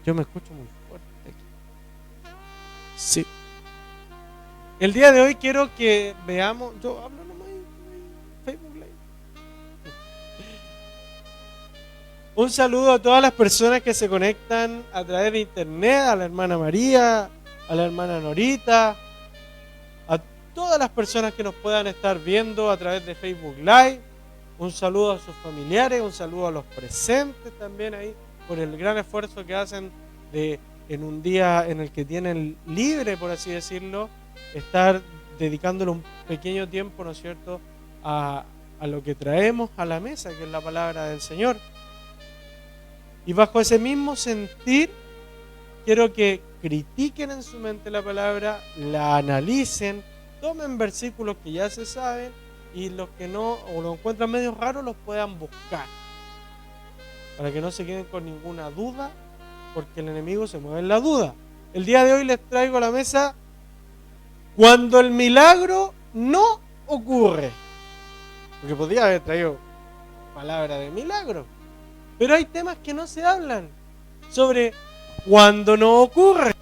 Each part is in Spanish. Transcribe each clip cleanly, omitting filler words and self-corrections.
Yo me escucho muy fuerte aquí. Sí. El día de hoy quiero que veamos. Yo hablo nomás en Facebook Live. Un saludo a todas las personas que se conectan a través de internet, a la hermana María, a la hermana Norita, a todas las personas que nos puedan estar viendo a través de Facebook Live. Un saludo a sus familiares, un saludo a los presentes también ahí, por el gran esfuerzo que hacen en un día en el que tienen libre, por así decirlo, estar dedicándole un pequeño tiempo, ¿no es cierto?, a lo que traemos a la mesa, que es la palabra del Señor. Y bajo ese mismo sentir, quiero que critiquen en su mente la palabra, la analicen, tomen versículos que ya se saben y los que no, o lo encuentran medio raros, los puedan buscar. Para que no se queden con ninguna duda, porque el enemigo se mueve en la duda. El día de hoy les traigo a la mesa cuando el milagro no ocurre. Porque podría haber traído palabra de milagro. Pero hay temas que no se hablan sobre cuando no ocurre.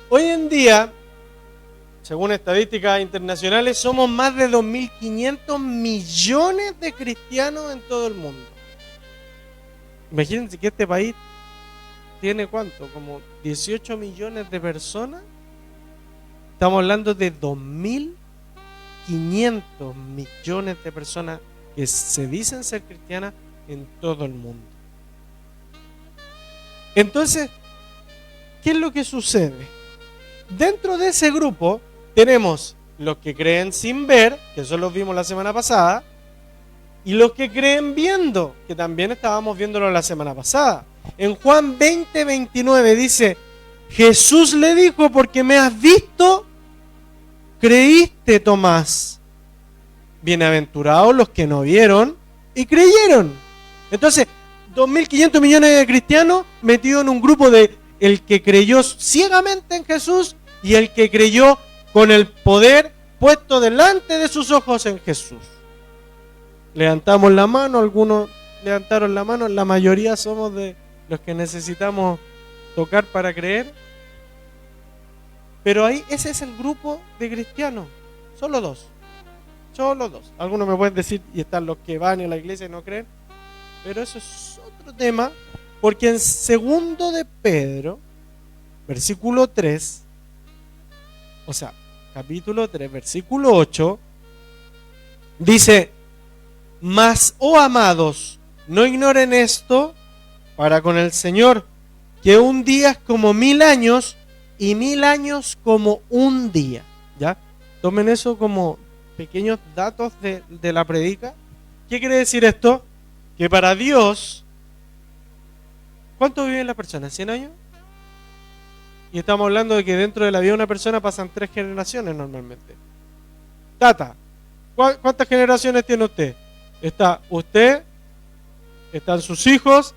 Hoy en día, según estadísticas internacionales, somos más de 2.500 millones de cristianos en todo el mundo. Imagínense que este país tiene ¿cuánto? Como 18 millones de personas. Estamos hablando de 2.500 millones de personas que se dicen ser cristianas en todo el mundo. Entonces, ¿qué es lo que sucede? Dentro de ese grupo tenemos los que creen sin ver, que eso los vimos la semana pasada, y los que creen viendo, que también estábamos viéndolo la semana pasada. En Juan 20:29 dice, Jesús le dijo, porque me has visto, creíste, Tomás. Bienaventurados los que no vieron y creyeron. Entonces, 2.500 millones de cristianos metidos en un grupo de el que creyó ciegamente en Jesús y el que creyó con el poder puesto delante de sus ojos en Jesús. Levantamos la mano, algunos levantaron la mano, la mayoría somos de los que necesitamos tocar para creer. Pero ahí ese es el grupo de cristianos, solo dos. Algunos me pueden decir, y están los que van a la iglesia y no creen, pero eso es otro tema, porque en 2 de Pedro, versículo 3, o sea, capítulo 3, versículo 8, dice, mas, oh amados, no ignoren esto para con el Señor, que un día es como 1.000 años y 1.000 años como un día. ¿Ya? Tomen eso como pequeños datos de la predica. ¿Qué quiere decir esto? Que para Dios, ¿cuánto viven las personas? ¿100 años? Y estamos hablando de que dentro de la vida de una persona pasan 3 generaciones normalmente. Tata, ¿cuántas generaciones tiene usted? Está usted, están sus hijos,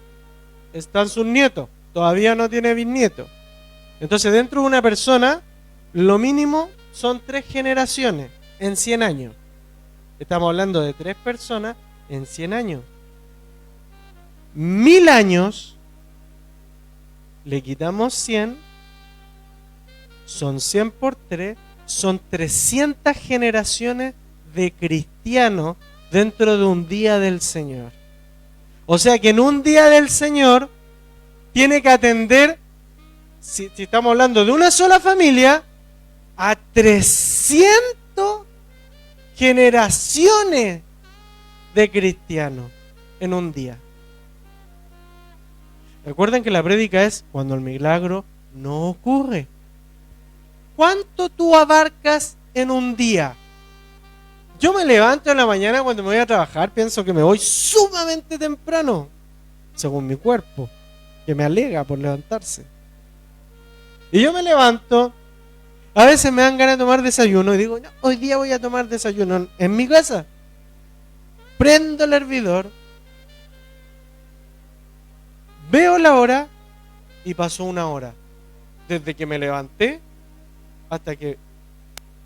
están sus nietos. Todavía no tiene bisnietos. Entonces dentro de una persona, lo mínimo son 3 generaciones en 100 años. Estamos hablando de 3 personas en 100 años. 1.000 años, le quitamos 100, son 100 por 3, son 300 generaciones de cristianos dentro de un día del Señor. O sea que en un día del Señor tiene que atender, si estamos hablando de una sola familia, a 300 generaciones de cristianos en un día. Recuerden que la prédica es cuando el milagro no ocurre. ¿Cuánto tú abarcas en un día? Yo me levanto en la mañana cuando me voy a trabajar, pienso que me voy sumamente temprano, según mi cuerpo, que me alega por levantarse. Y yo me levanto, a veces me dan ganas de tomar desayuno y digo, no, hoy día voy a tomar desayuno en mi casa. Prendo el hervidor, veo la hora y pasó 1 hora. Desde que me levanté hasta que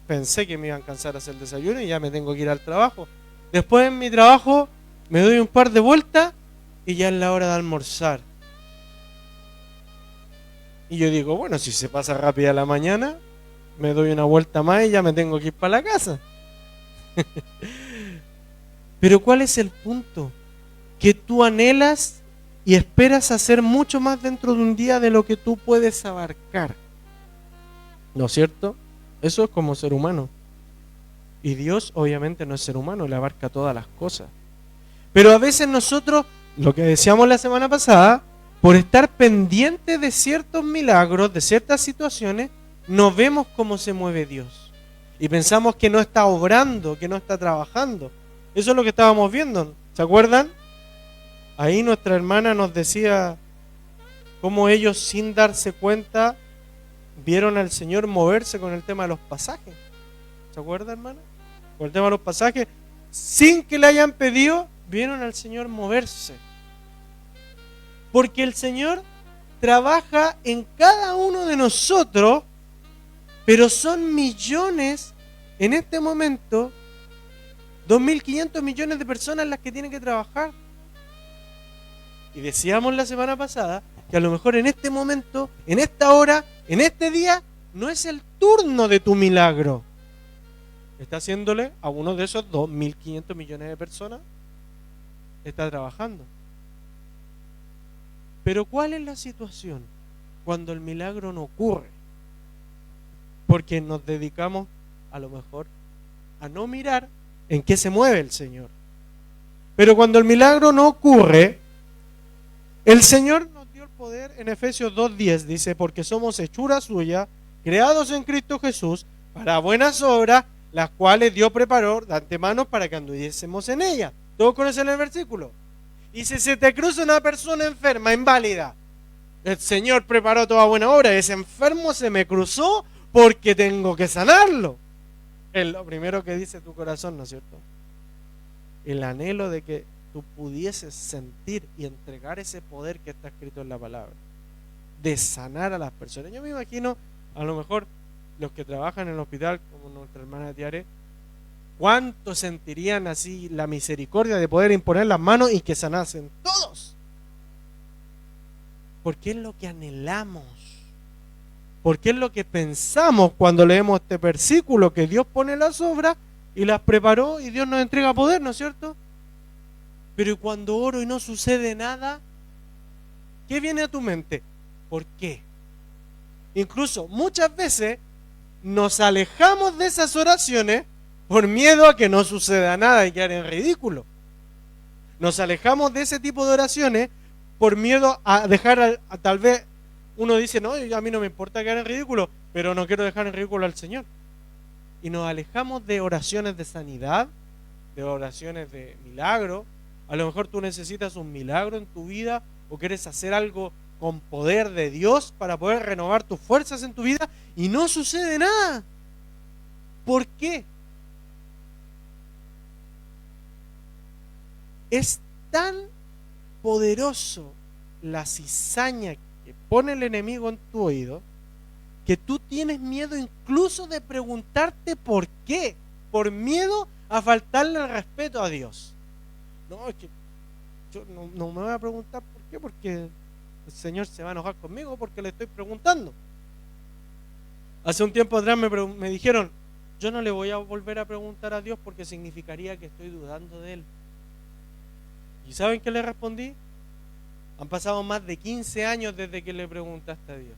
pensé que me iba a alcanzar a hacer el desayuno y ya me tengo que ir al trabajo. Después en mi trabajo me doy un par de vueltas y ya es la hora de almorzar. Y yo digo, bueno, si se pasa rápida la mañana, me doy una vuelta más y ya me tengo que ir para la casa. Pero ¿cuál es el punto? Que tú anhelas y esperas hacer mucho más dentro de un día de lo que tú puedes abarcar. ¿No es cierto? Eso es como ser humano. Y Dios obviamente no es ser humano, le abarca todas las cosas. Pero a veces nosotros, lo que decíamos la semana pasada, por estar pendientes de ciertos milagros, de ciertas situaciones, no vemos cómo se mueve Dios. Y pensamos que no está obrando, que no está trabajando. Eso es lo que estábamos viendo, ¿se acuerdan? Ahí nuestra hermana nos decía cómo ellos sin darse cuenta vieron al Señor moverse con el tema de los pasajes. ¿Se acuerda, hermana? Con el tema de los pasajes, sin que le hayan pedido, vieron al Señor moverse. Porque el Señor trabaja en cada uno de nosotros, pero son millones, en este momento, 2.500 millones de personas las que tienen que trabajar. Y decíamos la semana pasada que a lo mejor en este momento, en esta hora, en este día, no es el turno de tu milagro. Está haciéndole a uno de esos 2.500 millones de personas, está trabajando. Pero ¿cuál es la situación cuando el milagro no ocurre? Porque nos dedicamos a lo mejor a no mirar en qué se mueve el Señor. Pero cuando el milagro no ocurre, el Señor nos dio el poder en Efesios 2:10, dice, porque somos hechura suya, creados en Cristo Jesús, para buenas obras, las cuales Dios preparó de antemano para que anduviésemos en ellas. ¿Todos conocen el versículo? Y si se te cruza una persona enferma, inválida, el Señor preparó toda buena obra, ese enfermo se me cruzó porque tengo que sanarlo. Es lo primero que dice tu corazón, ¿no es cierto? El anhelo de que tú pudieses sentir y entregar ese poder que está escrito en la palabra, de sanar a las personas. Yo me imagino, a lo mejor, los que trabajan en el hospital, como nuestra hermana Tiare, ¿cuánto sentirían así la misericordia de poder imponer las manos y que sanasen todos? Porque es lo que anhelamos. Porque es lo que pensamos cuando leemos este versículo, que Dios pone las obras y las preparó y Dios nos entrega poder, ¿no es cierto? Pero cuando oro y no sucede nada, ¿qué viene a tu mente? ¿Por qué? Incluso muchas veces nos alejamos de esas oraciones por miedo a que no suceda nada y quedar en ridículo. Nos alejamos de ese tipo de oraciones por miedo a dejar, tal vez uno dice, no, a mí no me importa quedar en ridículo, pero no quiero dejar en ridículo al Señor. Y nos alejamos de oraciones de sanidad, de oraciones de milagro. A lo mejor tú necesitas un milagro en tu vida o quieres hacer algo con poder de Dios para poder renovar tus fuerzas en tu vida y no sucede nada. ¿Por qué? Es tan poderoso la cizaña que pone el enemigo en tu oído que tú tienes miedo incluso de preguntarte por qué, por miedo a faltarle el respeto a Dios. No, es que yo no me voy a preguntar por qué, porque el Señor se va a enojar conmigo porque le estoy preguntando. Hace un tiempo atrás me dijeron, yo no le voy a volver a preguntar a Dios porque significaría que estoy dudando de Él. ¿Y saben qué le respondí? Han pasado más de 15 años desde que le preguntaste a Dios.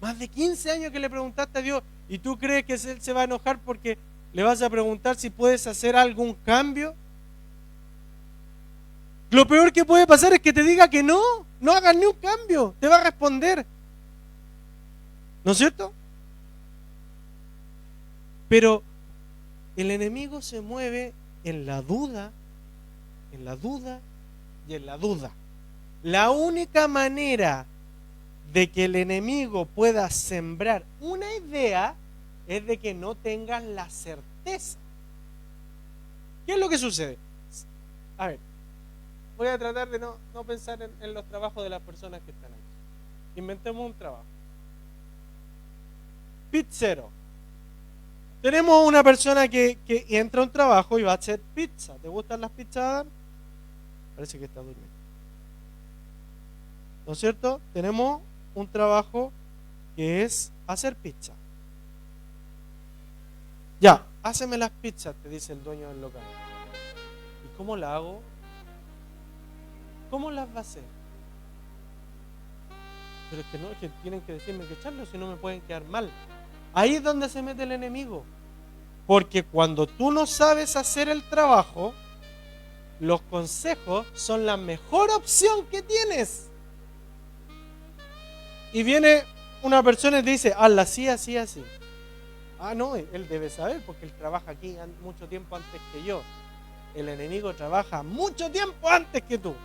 Más de 15 años que le preguntaste a Dios y tú crees que Él se va a enojar porque le vas a preguntar si puedes hacer algún cambio. Lo peor que puede pasar es que te diga que no hagas ni un cambio, te va a responder. ¿No es cierto? Pero el enemigo se mueve en la duda, en la duda y en la duda. La única manera de que el enemigo pueda sembrar una idea es de que no tengas la certeza. ¿Qué es lo que sucede? A ver, voy a tratar de no pensar en los trabajos de las personas que están aquí. Inventemos un trabajo. Pizzero. Tenemos una persona que entra a un trabajo y va a hacer pizza. ¿Te gustan las pizzas, Adam? Parece que está durmiendo. ¿No es cierto? Tenemos un trabajo que es hacer pizza. Ya, háceme las pizzas, te dice el dueño del local. ¿Y cómo la hago? ¿Cómo las va a hacer? Pero es que no, es que tienen que decirme que echarlo, si no me pueden quedar mal. Ahí es donde se mete el enemigo. Porque cuando tú no sabes hacer el trabajo, los consejos son la mejor opción que tienes. Y viene una persona y te dice, hazla así, así, así. Ah, no, él debe saber porque él trabaja aquí mucho tiempo antes que yo. El enemigo trabaja mucho tiempo antes que tú.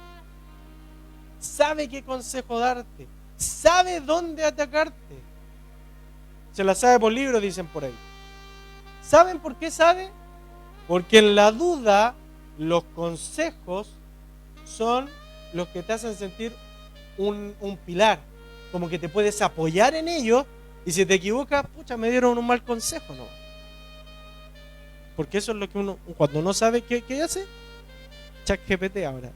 Sabe qué consejo darte. Sabe dónde atacarte. Se la sabe por libro, dicen por ahí. ¿Saben por qué sabe? Porque en la duda los consejos son los que te hacen sentir un pilar. Como que te puedes apoyar en ellos. Y si te equivocas, pucha, me dieron un mal consejo, ¿no? Porque eso es lo que uno, cuando no sabe qué hace, ChatGPT ahora.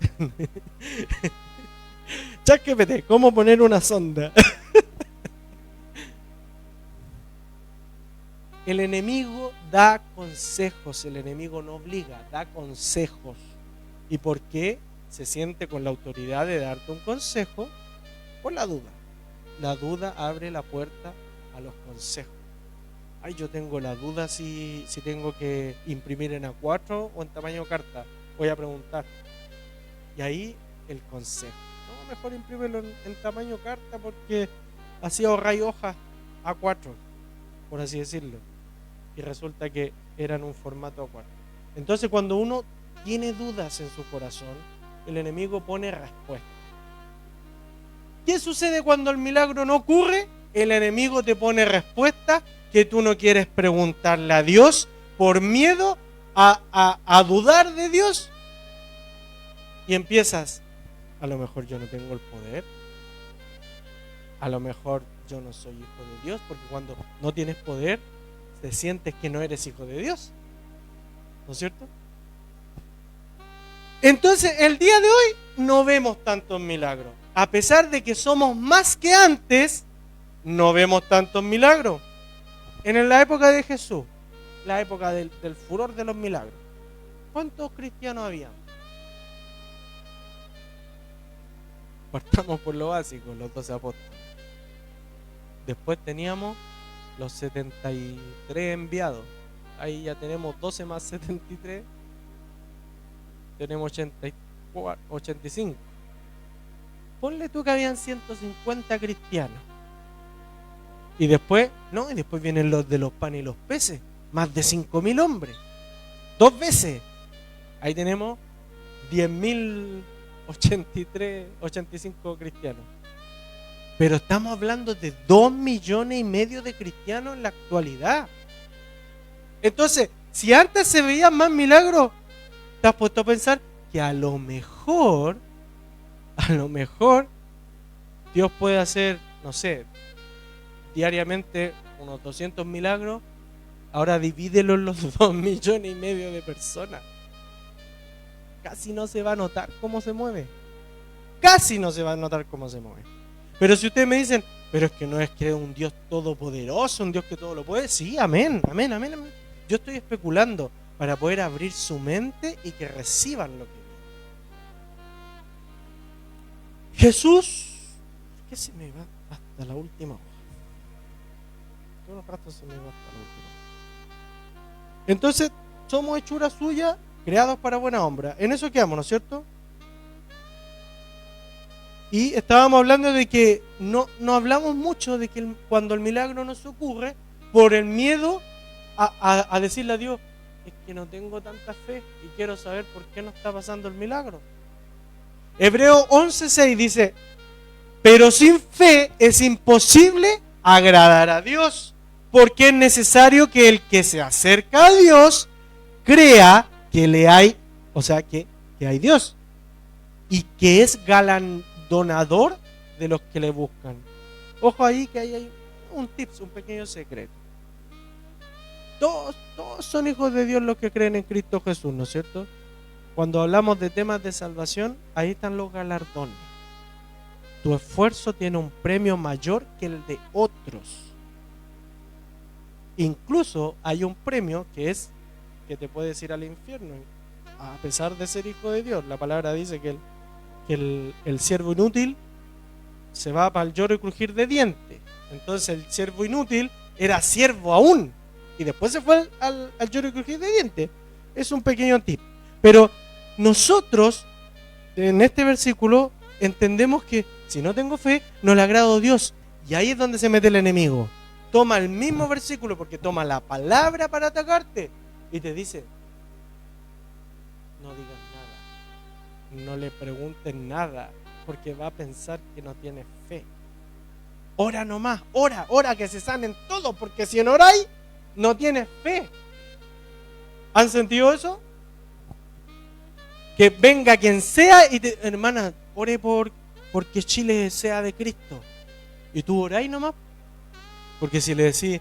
ChatGPT, ¿cómo poner una sonda? El enemigo da consejos, el enemigo no obliga, da consejos. ¿Y por qué se siente con la autoridad de darte un consejo? Por la duda. La duda abre la puerta a los consejos. Ay, yo tengo la duda si tengo que imprimir en A4 o en tamaño carta. Voy a preguntar. Y ahí el consejo. No, mejor imprímelo en tamaño carta porque así ahorráis hojas A4, por así decirlo. Y resulta que eran un formato A4. Entonces, cuando uno tiene dudas en su corazón, el enemigo pone respuesta. ¿Qué sucede cuando el milagro no ocurre? El enemigo te pone respuesta que tú no quieres preguntarle a Dios por miedo a dudar de Dios. Y empiezas, a lo mejor yo no tengo el poder, a lo mejor yo no soy hijo de Dios, porque cuando no tienes poder, te sientes que no eres hijo de Dios, ¿no es cierto? Entonces, el día de hoy no vemos tantos milagros. A pesar de que somos más que antes, no vemos tantos milagros. En la época de Jesús, la época del furor de los milagros, ¿cuántos cristianos había? Partamos por lo básico, los 12 apóstoles. Después teníamos los 73 enviados. Ahí ya tenemos 12 más 73. Tenemos 84, 85. Ponle tú que habían 150 cristianos. Y después vienen los de los panes y los peces. Más de 5.000 hombres. 2 veces. Ahí tenemos 10.083, 85 cristianos. Pero estamos hablando de 2,5 millones de cristianos en la actualidad. Entonces, si antes se veían más milagros, te has puesto a pensar que a lo mejor Dios puede hacer, no sé, diariamente unos 200 milagros. Ahora divídelo en los 2,5 millones de personas. Casi no se va a notar cómo se mueve. Casi no se va a notar cómo se mueve. Pero si ustedes me dicen, pero es que no es que es un Dios todopoderoso, un Dios que todo lo puede. Sí, amén. Yo estoy especulando para poder abrir su mente y que reciban lo que viene. Jesús, ¿por qué se me va hasta la última hoja? Todos los ratos se me va hasta la última hoja. Entonces, somos hechura suya, creados para buena obra. En eso quedamos, ¿no es cierto? Y estábamos hablando de que no hablamos mucho de que cuando el milagro no se ocurre, por el miedo a decirle a Dios, es que no tengo tanta fe y quiero saber por qué no está pasando el milagro. Hebreos 11:6 dice, pero sin fe es imposible agradar a Dios, porque es necesario que el que se acerca a Dios crea que le hay, o sea, que hay Dios y que es galardonador de los que le buscan. Ojo ahí que ahí hay un tips, un pequeño secreto. Todos son hijos de Dios los que creen en Cristo Jesús, ¿no es cierto? Cuando hablamos de temas de salvación, ahí están los galardones. tu esfuerzo tiene un premio mayor que el de otros. Incluso hay un premio que es que te puedes ir al infierno, a pesar de ser hijo de Dios. La palabra dice que el siervo inútil se va para el lloro y crujir de dientes. Entonces el siervo inútil era siervo aún, y después se fue al lloro y crujir de dientes. Es un pequeño tip. Pero nosotros, en este versículo, entendemos que si no tengo fe, no le agrado a Dios. Y ahí es donde se mete el enemigo. Toma el mismo versículo, porque toma la palabra para atacarte, y te dice: no digas nada, no le preguntes nada, porque va a pensar que no tienes fe. Ora nomás, ora que se sanen todos, porque si no oráis, no tienes fe. ¿Han sentido eso? Que venga quien sea y te, hermana, ore porque Chile sea de Cristo. Y tú oráis nomás. Porque si le decís,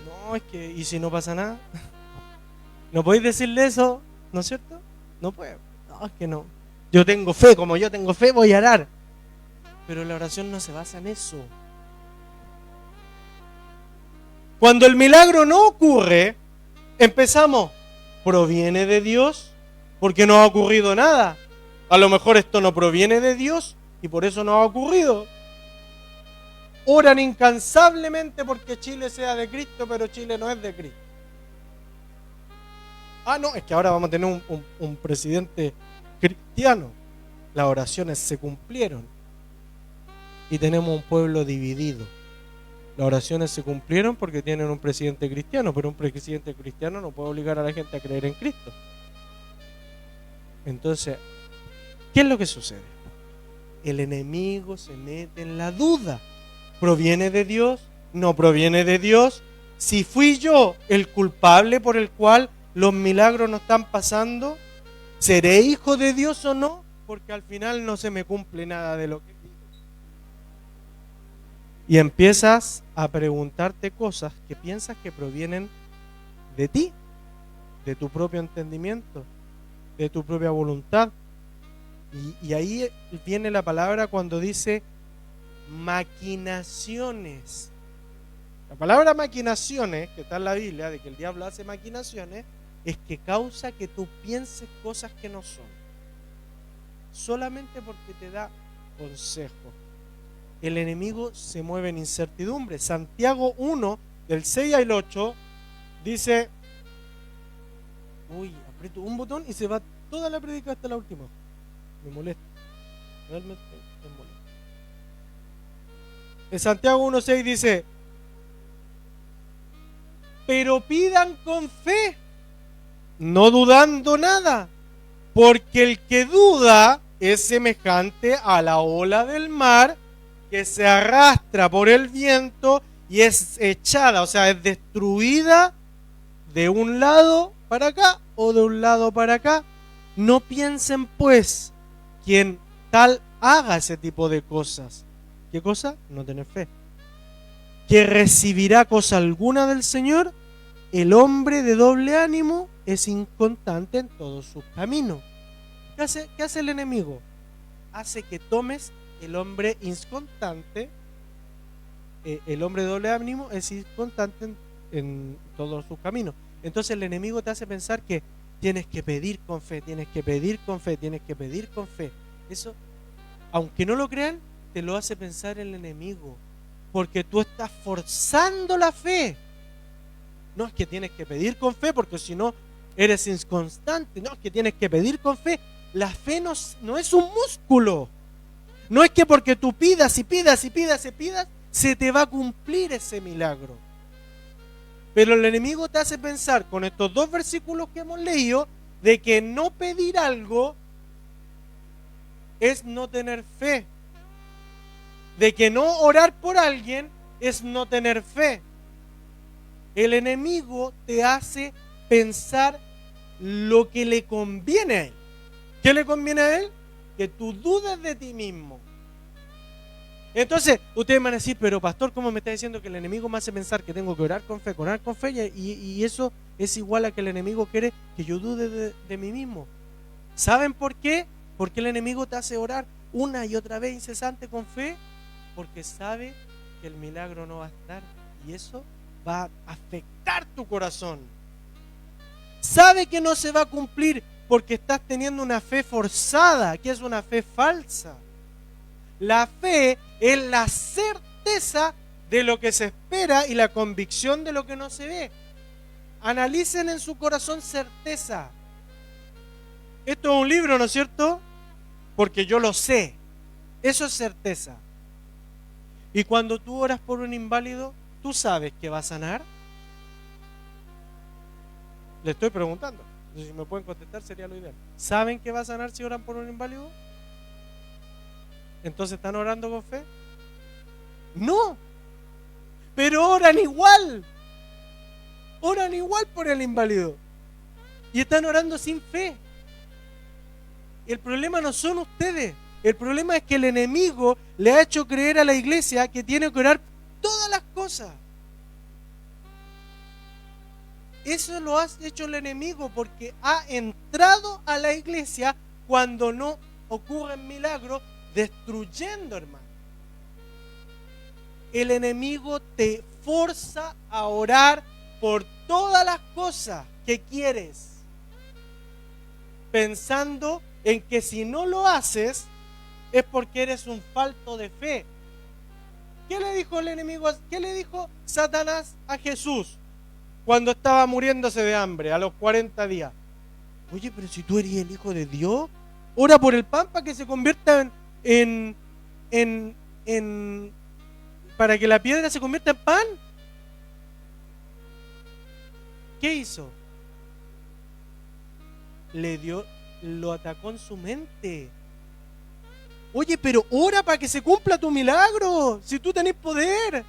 no, es que, ¿y si no pasa nada? No podéis decirle eso, ¿no es cierto? No puedo. No, es que no. Yo tengo fe, como yo tengo fe, voy a orar. Pero la oración no se basa en eso. Cuando el milagro no ocurre, empezamos, ¿proviene de Dios? Porque no ha ocurrido nada. A lo mejor esto no proviene de Dios y por eso no ha ocurrido. Oran incansablemente porque Chile sea de Cristo, pero Chile no es de Cristo. Ah, no, es que ahora vamos a tener un presidente cristiano. Las oraciones se cumplieron y tenemos un pueblo dividido. Las oraciones se cumplieron porque tienen un presidente cristiano, pero un presidente cristiano no puede obligar a la gente a creer en Cristo. Entonces, ¿qué es lo que sucede? El enemigo se mete en la duda. ¿Proviene de Dios? ¿No proviene de Dios? Si fui yo el culpable por el cual los milagros no están pasando, ¿seré hijo de Dios o no? Porque al final no se me cumple nada de lo que pido. Y empiezas a preguntarte cosas que piensas que provienen de ti, de tu propio entendimiento, de tu propia voluntad. Y ahí viene la palabra cuando dice maquinaciones. La palabra maquinaciones, que está en la Biblia, de que el diablo hace maquinaciones, es que causa que tú pienses cosas que no son. Solamente porque te da consejo. El enemigo se mueve en incertidumbre. Santiago 1, del 6 al 8, dice, uy, aprieto un botón y se va toda la predica hasta la última. Me molesta. Realmente me molesta. En Santiago 1:6 dice, pero pidan con fe, no dudando nada, porque el que duda es semejante a la ola del mar que se arrastra por el viento y es echada, o sea, es destruida de un lado para acá o de un lado para acá. No piensen pues quien tal haga ese tipo de cosas. ¿Qué cosa? No tener fe. Que recibirá cosa alguna del Señor. El hombre de doble ánimo es inconstante en todos sus caminos. ¿Qué hace el enemigo? Hace que tomes el hombre inconstante. El hombre de doble ánimo es inconstante en todos sus caminos. Entonces el enemigo te hace pensar que tienes que pedir con fe, tienes que pedir con fe, tienes que pedir con fe. Eso, aunque no lo crean, te lo hace pensar el enemigo, porque tú estás forzando la fe. No es que tienes que pedir con fe, porque si no eres inconstante. No, es que tienes que pedir con fe. La fe no es un músculo. No es que porque tú pidas y pidas y pidas y pidas, se te va a cumplir ese milagro. Pero el enemigo te hace pensar con estos dos versículos que hemos leído, de que no pedir algo es no tener fe. De que no orar por alguien es no tener fe. El enemigo te hace pensar lo que le conviene a él. ¿Qué le conviene a él? Que tú dudes de ti mismo. Entonces, ustedes van a decir, pero pastor, ¿cómo me está diciendo que el enemigo me hace pensar que tengo que orar con fe, y eso es igual a que el enemigo quiere que yo dude de mí mismo? ¿Saben por qué? Porque el enemigo te hace orar. una y otra vez incesante con fe, porque sabe que el milagro no va a estar y eso va a afectar tu corazón. Sabe que no se va a cumplir porque estás teniendo una fe forzada, que es una fe falsa. La fe es la certeza de lo que se espera y la convicción de lo que no se ve. Analicen en su corazón certeza. Esto es un libro, ¿no es cierto? Porque yo lo sé. Eso es certeza. Y cuando tú oras por un inválido, ¿tú sabes que va a sanar? Le estoy preguntando. Si me pueden contestar sería lo ideal. ¿Saben que va a sanar si oran por un inválido? ¿Entonces están orando con fe? No. Pero oran igual. Oran igual por el inválido. Y están orando sin fe. El problema no son ustedes. El problema es que el enemigo le ha hecho creer a la iglesia que tiene que orar todas las cosas. Eso lo ha hecho el enemigo porque ha entrado a la iglesia cuando no ocurren milagros, destruyendo, hermano. El enemigo te forza a orar por todas las cosas que quieres, pensando en que si no lo haces es porque eres un falto de fe. ¿Qué le dijo el enemigo? ¿Qué le dijo Satanás a Jesús cuando estaba muriéndose de hambre a los 40 días? Oye, pero si tú eres el Hijo de Dios, ora por el pan para que se convierta para que la piedra se convierta en pan. ¿Qué hizo? Lo atacó en su mente. Oye, pero ora para que se cumpla tu milagro, si tú tenés poder.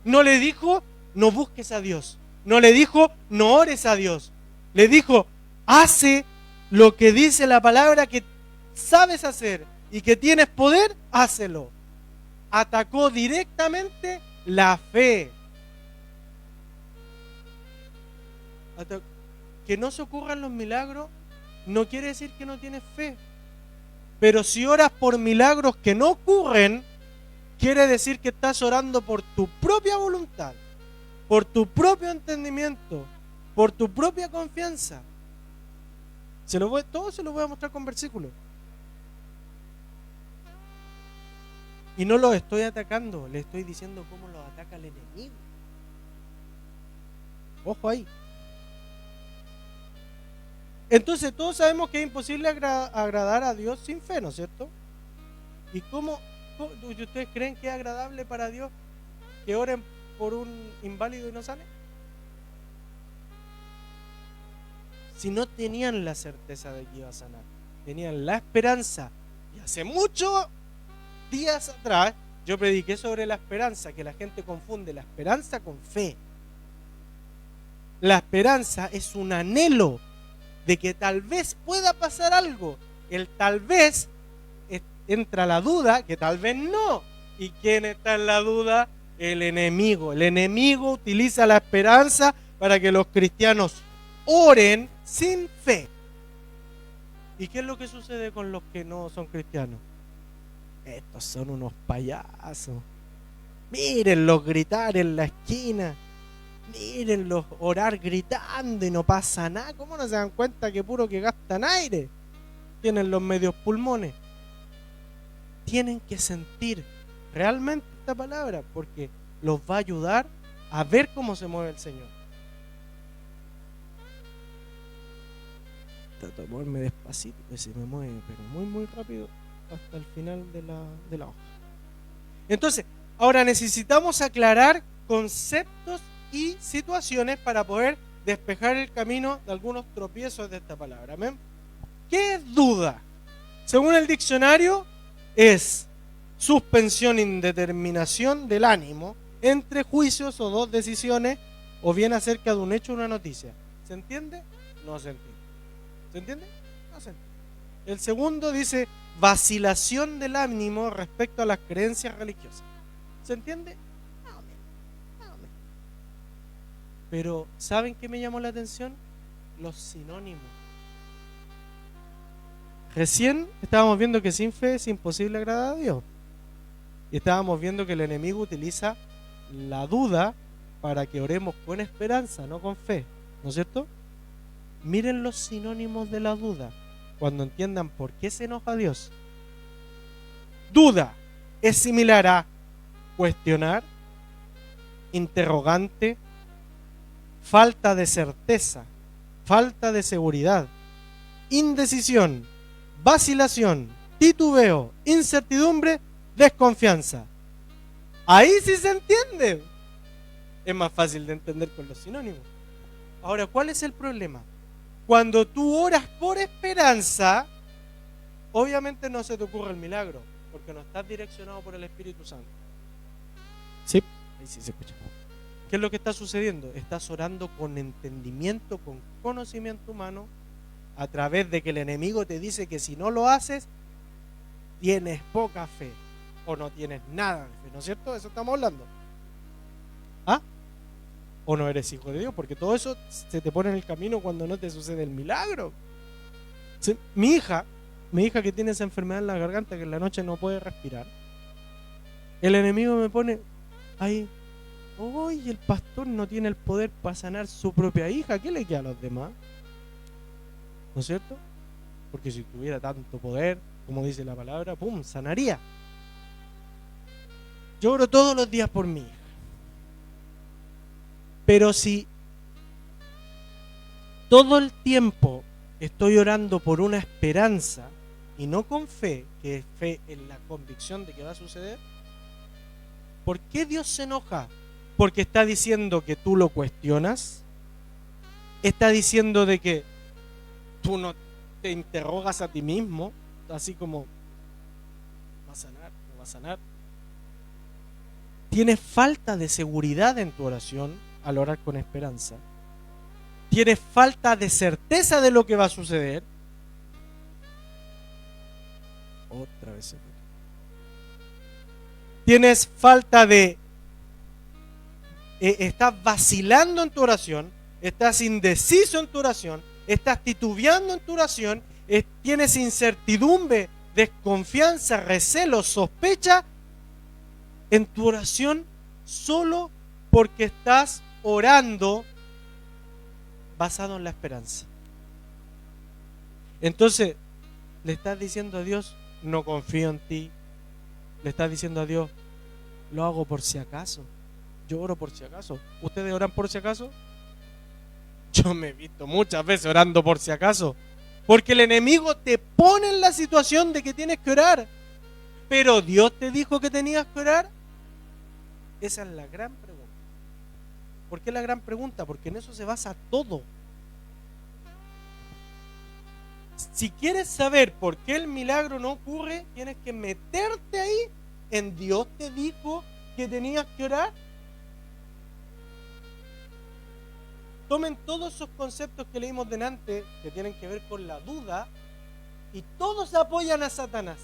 No le dijo, no busques a Dios. No le dijo, no ores a Dios. Le dijo, hace lo que dice la palabra que sabes hacer y que tienes poder, hácelo. Atacó directamente la fe. Que no se ocurran los milagros no quiere decir que no tienes fe. Pero si oras por milagros que no ocurren, quiere decir que estás orando por tu propia voluntad, por tu propio entendimiento, por tu propia confianza. Todo se lo voy a mostrar con versículos. Y no los estoy atacando, le estoy diciendo cómo los ataca el enemigo. Ojo ahí. Entonces todos sabemos que es imposible agradar a Dios sin fe, ¿no es cierto? ¿Y cómo ustedes creen que es agradable para Dios que oren por un inválido y no sale? Si no tenían la certeza de que iba a sanar, tenían la esperanza. Y hace muchos días atrás yo prediqué sobre la esperanza, que la gente confunde la esperanza con fe. La esperanza es un anhelo de que tal vez pueda pasar algo. El tal vez entra la duda, que tal vez no. ¿Y quién está en la duda? El enemigo. El enemigo utiliza la esperanza para que los cristianos oren sin fe. ¿Y qué es lo que sucede con los que no son cristianos? Estos son unos payasos. Mírenlos gritar en la esquina. Mírenlos orar gritando y no pasa nada. ¿Cómo no se dan cuenta que puro que gastan aire? Tienen los medios pulmones. Tienen que sentir realmente esta palabra porque los va a ayudar a ver cómo se mueve el Señor. Trato de moverme despacito, pues se me mueve, pero muy muy rápido hasta el final de la hoja. Entonces, ahora necesitamos aclarar conceptos y situaciones para poder despejar el camino de algunos tropiezos de esta palabra. ¿Amén? ¿Qué es duda? Según el diccionario, es suspensión, indeterminación del ánimo entre juicios o dos decisiones, o bien acerca de un hecho o una noticia. ¿Se entiende? No se entiende. ¿Se entiende? No se entiende. El segundo dice vacilación del ánimo respecto a las creencias religiosas. ¿Se entiende? Pero ¿saben qué me llamó la atención? Los sinónimos. Recién estábamos viendo que sin fe es imposible agradar a Dios. Y estábamos viendo que el enemigo utiliza la duda para que oremos con esperanza, no con fe. ¿No es cierto? Miren los sinónimos de la duda cuando entiendan por qué se enoja Dios. Duda es similar a cuestionar, interrogante, falta de certeza, falta de seguridad, indecisión, vacilación, titubeo, incertidumbre, desconfianza. Ahí sí se entiende. Es más fácil de entender con los sinónimos. Ahora, ¿cuál es el problema? Cuando tú oras por esperanza, obviamente no se te ocurre el milagro, porque no estás direccionado por el Espíritu Santo. Sí, ahí sí se escucha. ¿Qué es lo que está sucediendo? Estás orando con entendimiento, con conocimiento humano, a través de que el enemigo te dice que si no lo haces, tienes poca fe, o no tienes nada de fe, ¿no es cierto? De eso estamos hablando. ¿Ah? O no eres hijo de Dios, porque todo eso se te pone en el camino cuando no te sucede el milagro. ¿Sí? Mi hija que tiene esa enfermedad en la garganta, que en la noche no puede respirar, el enemigo me pone ahí, el pastor no tiene el poder para sanar su propia hija, ¿qué le queda a los demás? ¿No es cierto? Porque si tuviera tanto poder, como dice la palabra, ¡pum!, sanaría. Yo oro todos los días por mi hija. Pero si todo el tiempo estoy orando por una esperanza y no con fe, que es fe en la convicción de que va a suceder, ¿por qué Dios se enoja? Porque está diciendo que tú lo cuestionas, está diciendo de que tú no te interrogas a ti mismo, así como, ¿va a sanar? ¿No va a sanar? Tienes falta de seguridad en tu oración al orar con esperanza. Tienes falta de certeza de lo que va a suceder. Otra vez se fue. Tienes falta de... estás vacilando en tu oración, estás indeciso en tu oración, estás titubeando en tu oración, tienes incertidumbre, desconfianza, recelo, sospecha en tu oración solo porque estás orando basado en la esperanza. Entonces, le estás diciendo a Dios, no confío en ti. Le estás diciendo a Dios, lo hago por si acaso. Yo oro por si acaso. ¿Ustedes oran por si acaso? Yo me he visto muchas veces orando por si acaso. Porque el enemigo te pone en la situación de que tienes que orar. Pero Dios te dijo que tenías que orar. Esa es la gran pregunta. ¿Por qué la gran pregunta? Porque en eso se basa todo. Si quieres saber por qué el milagro no ocurre, tienes que meterte ahí. ¿En Dios te dijo que tenías que orar? Tomen todos esos conceptos que leímos delante, que tienen que ver con la duda, y todos apoyan a Satanás.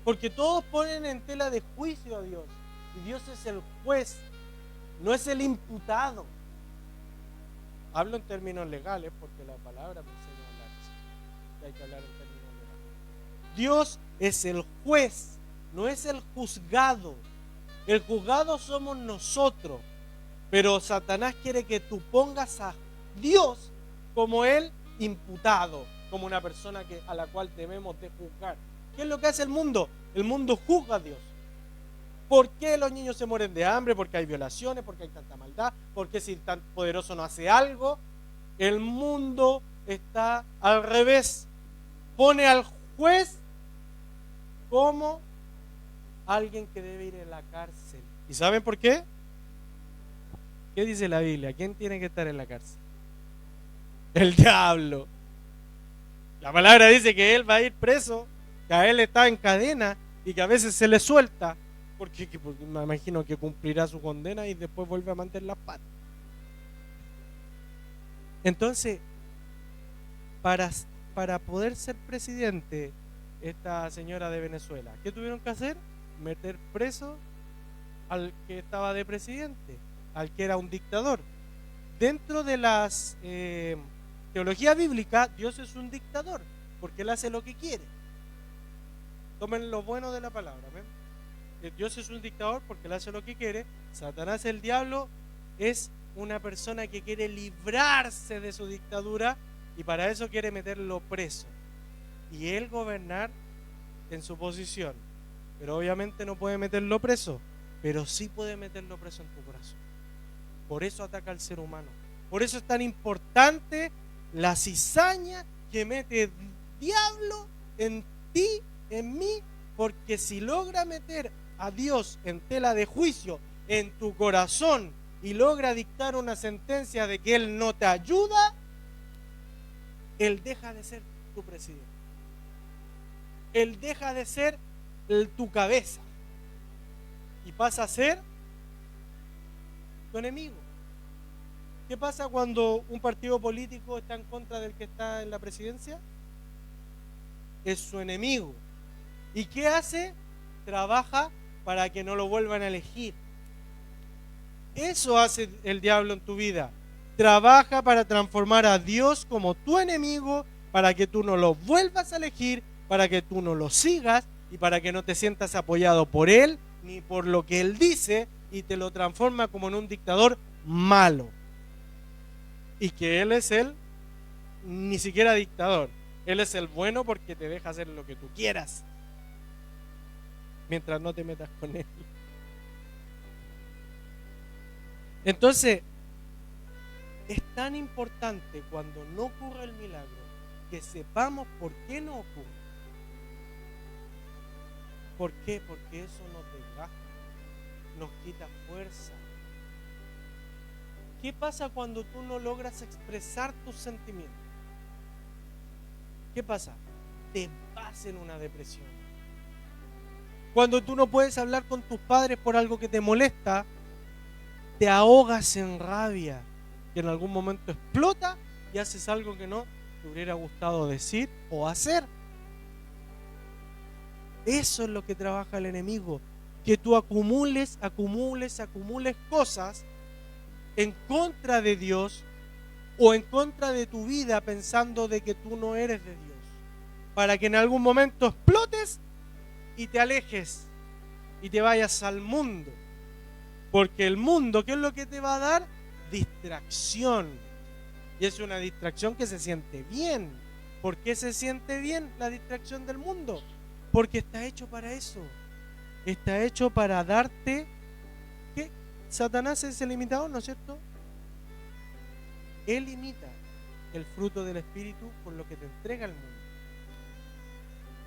Porque todos ponen en tela de juicio a Dios. Y Dios es el juez, no es el imputado. Hablo en términos legales porque la palabra me enseña a hablar eso. Hay que hablar en términos legales. Dios es el juez, no es el juzgado. El juzgado somos nosotros. Pero Satanás quiere que tú pongas a Dios como el imputado, como una persona a la cual debemos de juzgar. ¿Qué es lo que hace el mundo? El mundo juzga a Dios. ¿Por qué los niños se mueren de hambre? ¿Por qué hay violaciones? ¿Por qué hay tanta maldad? ¿Por qué si tan poderoso no hace algo? El mundo está al revés. Pone al juez como alguien que debe ir a la cárcel. ¿Y saben por qué? ¿Qué dice la Biblia? ¿Quién tiene que estar en la cárcel? El diablo. La palabra dice que él va a ir preso, que a él está en cadena y que a veces se le suelta. Porque me imagino que cumplirá su condena y después vuelve a mantener las patas. Entonces, para poder ser presidente, esta señora de Venezuela, ¿qué tuvieron que hacer? Meter preso al que estaba de presidente, al que era un dictador. Dentro de las teología bíblica, Dios es un dictador. porque Él hace lo que quiere. Tomen lo bueno de la palabra. ¿Ven? Dios es un dictador porque Él hace lo que quiere. Satanás, el diablo, es una persona que quiere librarse de su dictadura y para eso quiere meterlo preso y él gobernar en su posición. Pero obviamente no puede meterlo preso, pero sí puede meterlo preso en tu corazón. Por eso ataca al ser humano. Por eso es tan importante la cizaña que mete el diablo en ti, en mí, porque si logra meter a Dios en tela de juicio en tu corazón y logra dictar una sentencia de que Él no te ayuda, Él deja de ser tu presidente. Él deja de ser tu cabeza y pasa a ser tu enemigo. ¿Qué pasa cuando un partido político está en contra del que está en la presidencia? Es su enemigo. ¿Y qué hace? Trabaja para que no lo vuelvan a elegir. Eso hace el diablo en tu vida. Trabaja para transformar a Dios como tu enemigo, para que tú no lo vuelvas a elegir, para que tú no lo sigas y para que no te sientas apoyado por Él ni por lo que Él dice, y te lo transforma como en un dictador malo. Y que Él es ni siquiera dictador. Él es el bueno porque te deja hacer lo que tú quieras, mientras no te metas con Él. Entonces, es tan importante cuando no ocurre el milagro que sepamos por qué no ocurre. ¿Por qué? Porque eso nos desgasta, nos quita fuerza. ¿Qué pasa cuando tú no logras expresar tus sentimientos? ¿Qué pasa? Te vas en una depresión. Cuando tú no puedes hablar con tus padres por algo que te molesta, te ahogas en rabia, que en algún momento explota y haces algo que no te hubiera gustado decir o hacer. Eso es lo que trabaja el enemigo, que tú acumules cosas en contra de Dios o en contra de tu vida, pensando de que tú no eres de Dios, para que en algún momento explotes y te alejes y te vayas al mundo. Porque el mundo, ¿qué es lo que te va a dar? Distracción. Y es una distracción que se siente bien. ¿Por qué se siente bien la distracción del mundo? Porque está hecho para eso. Está hecho para darte... ¿Qué? Satanás es el imitador, ¿no es cierto? Él imita el fruto del Espíritu por lo que te entrega el mundo.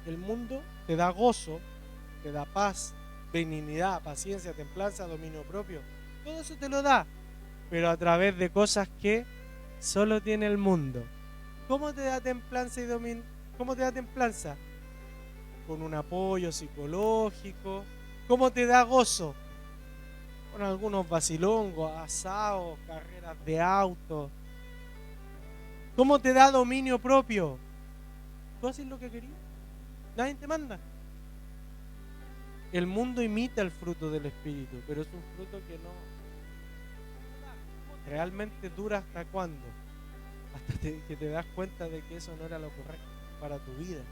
El mundo te da gozo, te da paz, benignidad, paciencia, templanza, dominio propio. Todo eso te lo da, pero a través de cosas que solo tiene el mundo. ¿Cómo te da templanza y dominio? ¿Cómo te da templanza? Con un apoyo psicológico. ¿Cómo te da gozo? Con algunos vacilongos, asados, carreras de auto. ¿Cómo te da dominio propio? Tú haces lo que querías. Nadie te manda. El mundo imita el fruto del Espíritu, pero es un fruto que no realmente dura. ¿Hasta cuándo? Hasta que te das cuenta de que eso no era lo correcto para tu vida.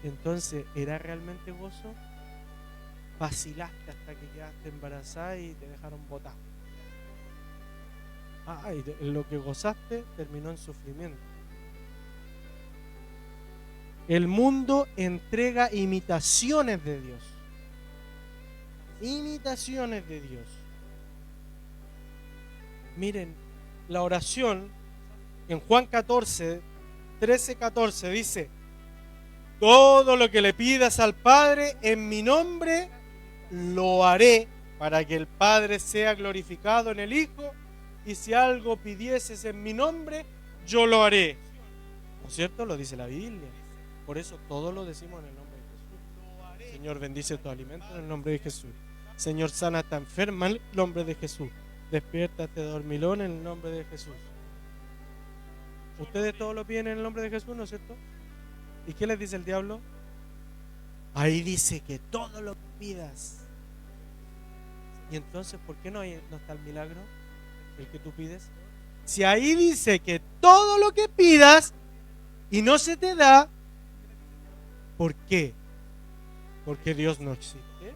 Entonces, ¿era realmente gozo? Vacilaste hasta que quedaste embarazada y te dejaron botar. Y lo que gozaste terminó en sufrimiento. El mundo entrega imitaciones de Dios. Imitaciones de Dios. Miren, la oración en Juan 13:14 dice: todo lo que le pidas al Padre en mi nombre, lo haré para que el Padre sea glorificado en el Hijo, y si algo pidieses en mi nombre, yo lo haré. ¿No es cierto? Lo dice la Biblia. Por eso todo lo decimos en el nombre de Jesús. Señor, bendice tu alimento en el nombre de Jesús. Señor, sana a esta enferma en el nombre de Jesús. Despiértate, dormilón, en el nombre de Jesús. Ustedes todos lo piden en el nombre de Jesús, ¿no es cierto? ¿Y qué les dice el diablo? Ahí dice que todo lo que pidas. Y entonces, ¿por qué no está el milagro? El que tú pides. Si ahí dice que todo lo que pidas, y no se te da, ¿por qué? Porque Dios no existe.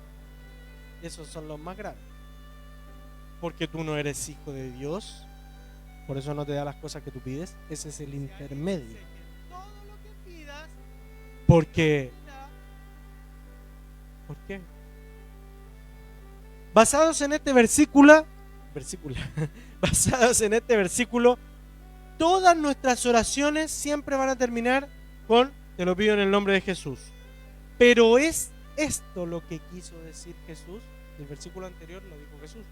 Esos son los más graves. Porque tú no eres hijo de Dios, por eso no te da las cosas que tú pides. Ese es el intermedio. Porque, ¿por qué? Basados en este versículo, basados en este versículo, todas nuestras oraciones siempre van a terminar con: te lo pido en el nombre de Jesús. Pero ¿es esto lo que quiso decir Jesús? El versículo anterior lo dijo Jesús.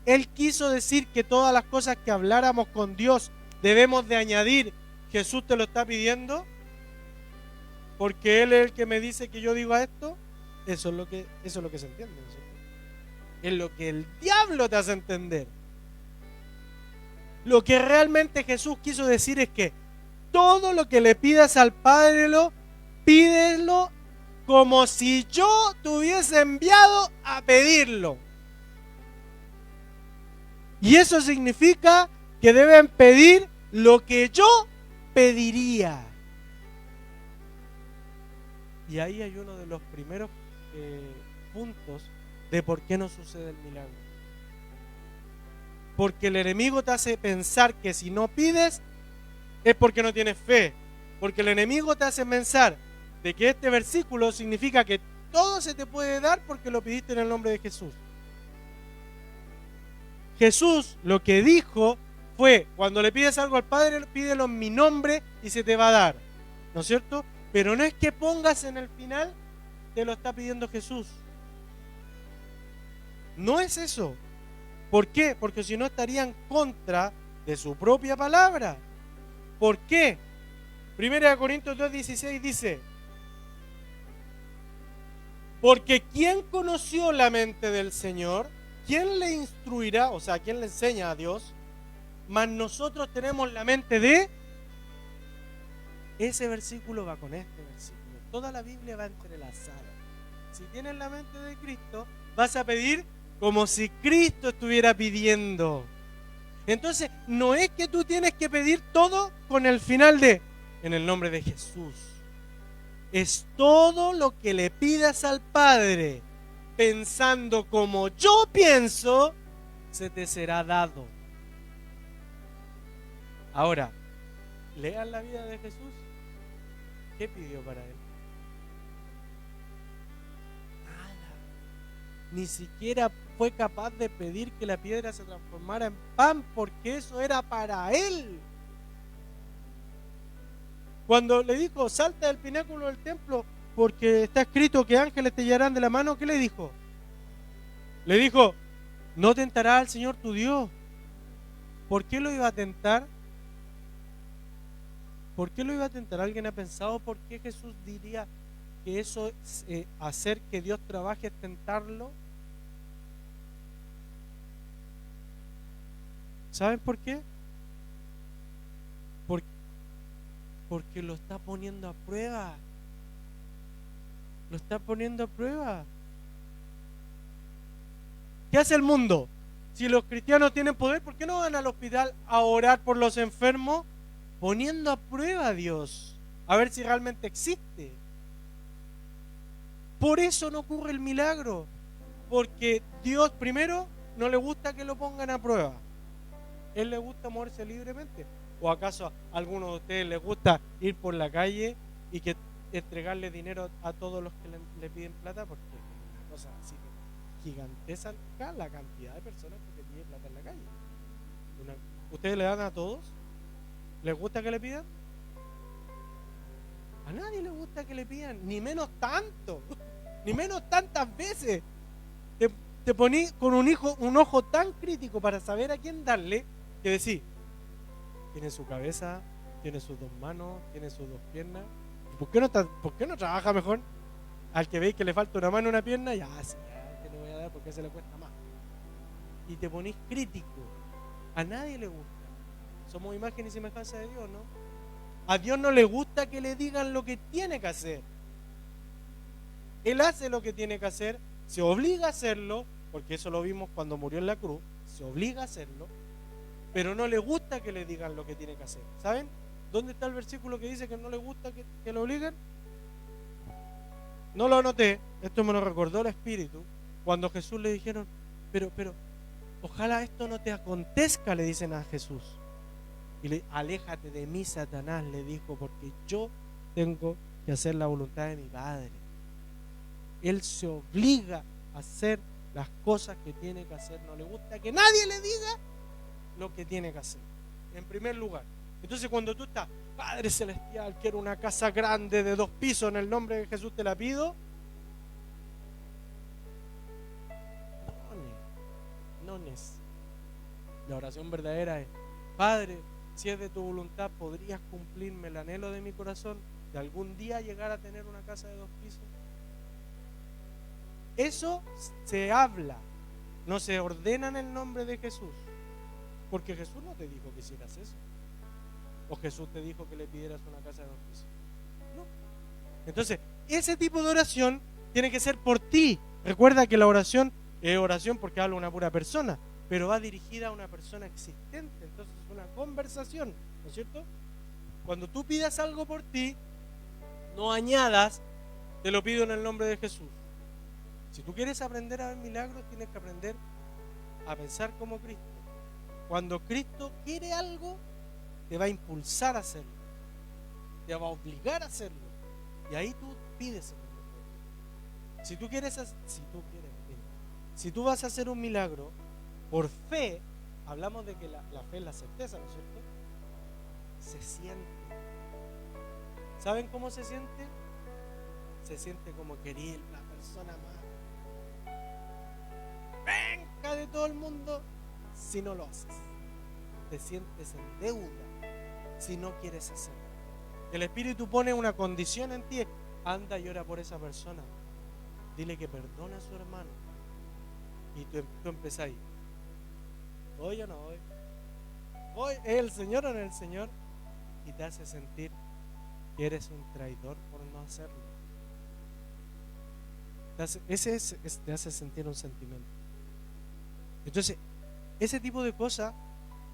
Él quiso decir que todas las cosas que habláramos con Dios debemos de añadir: Jesús te lo está pidiendo, porque Él es el que me dice que yo diga esto. Eso es lo que se entiende, ¿no? Es lo que el diablo te hace entender. Lo que realmente Jesús quiso decir es que todo lo que le pidas al Padre, pídelo como si yo te hubiese enviado a pedirlo. Y eso significa que deben pedir lo que yo pediría. Y ahí hay uno de los primeros puntos de por qué no sucede el milagro. Porque el enemigo te hace pensar que si no pides es porque no tienes fe. Porque el enemigo te hace pensar de que este versículo significa que todo se te puede dar porque lo pidiste en el nombre de Jesús. Jesús lo que dijo fue: cuando le pides algo al Padre, pídelo en mi nombre y se te va a dar, ¿no es cierto? Pero no es que pongas en el final, te lo está pidiendo Jesús. No es eso. ¿Por qué? Porque si no estaría en contra de su propia palabra. ¿Por qué? 1 Corintios 2:16 dice: porque ¿quién conoció la mente del Señor? ¿Quién le instruirá? O sea, ¿quién le enseña a Dios? Mas nosotros tenemos la mente de... Ese versículo va con este versículo. Toda la Biblia va entrelazada. Si tienes la mente de Cristo, vas a pedir como si Cristo estuviera pidiendo. Entonces, no es que tú tienes que pedir todo con el final de en el nombre de Jesús. Es todo lo que le pidas al Padre, pensando como yo pienso, se te será dado. Ahora, lean la vida de Jesús. ¿Qué pidió para él? Nada. Ni siquiera fue capaz de pedir que la piedra se transformara en pan, porque eso era para él. Cuando le dijo: salta del pináculo del templo, porque está escrito que ángeles te llevarán de la mano, ¿qué le dijo? Le dijo: no tentarás al Señor tu Dios. ¿Por qué lo iba a tentar? ¿Por qué lo iba a tentar? ¿Alguien ha pensado por qué Jesús diría que eso es hacer que Dios trabaje, es tentarlo? ¿Saben por qué? Porque lo está poniendo a prueba. Lo está poniendo a prueba. ¿Qué hace el mundo? Si los cristianos tienen poder, ¿por qué no van al hospital a orar por los enfermos? Poniendo a prueba a Dios, a ver si realmente existe. Por eso no ocurre el milagro, porque Dios, primero, no le gusta que lo pongan a prueba. Él le gusta moverse libremente. ¿O acaso a algunos de ustedes les gusta ir por la calle y que entregarle dinero a todos los que le piden plata? Porque es una cosa así gigantesca la cantidad de personas que le piden plata en la calle. ¿Ustedes le dan a todos? ¿Les gusta que le pidan? A nadie le gusta que le pidan, ni menos tanto, ni menos tantas veces. Te ponís con un ojo tan crítico para saber a quién darle, que decís: tiene su cabeza, tiene sus dos manos, tiene sus dos piernas. ¿Por qué no trabaja mejor? Al que veis que le falta una mano, una pierna, ya, sí, ya te le voy a dar porque se le cuesta más. Y te ponís crítico. A nadie le gusta. Somos imagen y semejanza de Dios, ¿no? A Dios no le gusta que le digan lo que tiene que hacer. Él hace lo que tiene que hacer, se obliga a hacerlo, porque eso lo vimos cuando murió en la cruz, se obliga a hacerlo, pero no le gusta que le digan lo que tiene que hacer, ¿saben? ¿Dónde está el versículo que dice que no le gusta que lo obliguen? No lo anoté, esto me lo recordó el Espíritu, cuando a Jesús le dijeron, pero, ojalá esto no te acontezca, le dicen a Jesús. Y aléjate de mí, Satanás, le dijo, porque yo tengo que hacer la voluntad de mi Padre. Él se obliga a hacer las cosas que tiene que hacer. No le gusta que nadie le diga lo que tiene que hacer, en primer lugar. Entonces cuando tú estás, Padre Celestial, quiero una casa grande de 2 pisos, en el nombre de Jesús te la pido. No. La oración verdadera es, Padre, si es de tu voluntad, ¿podrías cumplirme el anhelo de mi corazón de algún día llegar a tener una casa de 2 pisos? Eso se habla, no se ordena en el nombre de Jesús, porque Jesús no te dijo que hicieras eso, o Jesús te dijo que le pidieras una casa de 2 pisos. No. Entonces, ese tipo de oración tiene que ser por ti. Recuerda que la oración es oración porque habla una pura persona, pero va dirigida a una persona existente, entonces es una conversación, ¿no es cierto? Cuando tú pidas algo por ti, no añadas, te lo pido en el nombre de Jesús. Si tú quieres aprender a ver milagros, tienes que aprender a pensar como Cristo. Cuando Cristo quiere algo, te va a impulsar a hacerlo, te va a obligar a hacerlo, y ahí tú pides el milagro. Si tú vas a hacer un milagro por fe, hablamos de que la fe es la certeza, ¿no es cierto? Se siente. ¿Saben cómo se siente? Se siente como querer la persona más venga de todo el mundo si no lo haces. Te sientes en deuda si no quieres hacerlo. El Espíritu pone una condición en ti. Anda y ora por esa persona. Dile que perdona a su hermano. Y tú empezás ahí. ¿Voy o no voy? ¿Voy? ¿Es el Señor o no es el Señor? Y te hace sentir que eres un traidor por no hacerlo. Te hace sentir un sentimiento. Entonces, ese tipo de cosas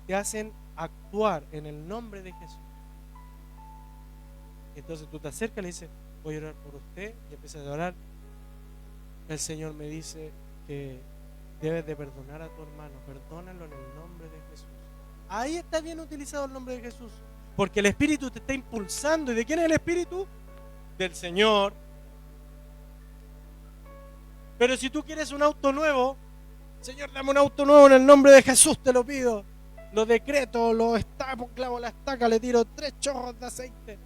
te hacen actuar en el nombre de Jesús. Entonces tú te acercas y le dices, voy a orar por usted, y empiezas a orar. El Señor me dice que debes de perdonar a tu hermano, perdónalo en el nombre de Jesús. Ahí está bien utilizado el nombre de Jesús, porque el Espíritu te está impulsando. ¿Y de quién es el Espíritu? Del Señor. Pero si tú quieres un auto nuevo, Señor, dame un auto nuevo en el nombre de Jesús, te lo pido. Lo decreto, lo estapo, clavo la estaca, le tiro 3 chorros de aceite.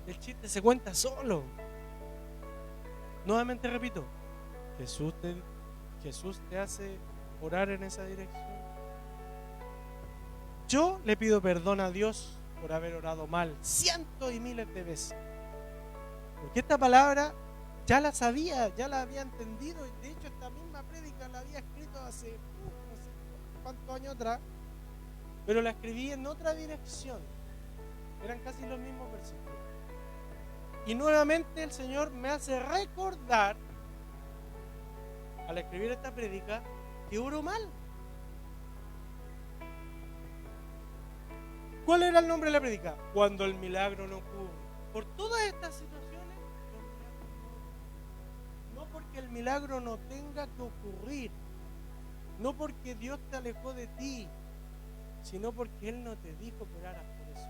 El chiste se cuenta solo. Nuevamente repito, Jesús te hace orar en esa dirección. Yo le pido perdón a Dios por haber orado mal cientos y miles de veces, porque esta palabra ya la sabía, ya la había entendido, y de hecho esta misma prédica la había escrito hace no sé cuántos años atrás, pero la escribí en otra dirección. Eran casi los mismos versículos. Y nuevamente el Señor me hace recordar, al escribir esta prédica, que oró mal. ¿Cuál era el nombre de la prédica? Cuando el milagro no ocurre. Por todas estas situaciones, los milagros no ocurren. No porque el milagro no tenga que ocurrir, no porque Dios te alejó de ti, sino porque Él no te dijo que oraras por eso.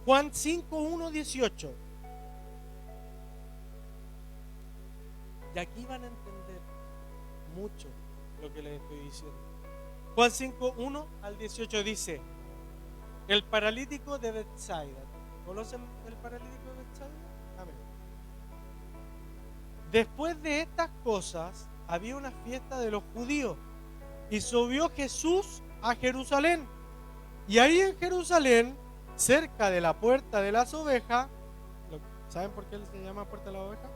Juan 5:1-18. Y aquí van a entender mucho lo que les estoy diciendo. Juan 5:1-18 dice: el paralítico de Betsaida. ¿Conocen el paralítico de Betsaida? Amén. Después de estas cosas había una fiesta de los judíos, y subió Jesús a Jerusalén. Y ahí en Jerusalén, cerca de la puerta de las ovejas, ¿saben por qué se llama puerta de las ovejas?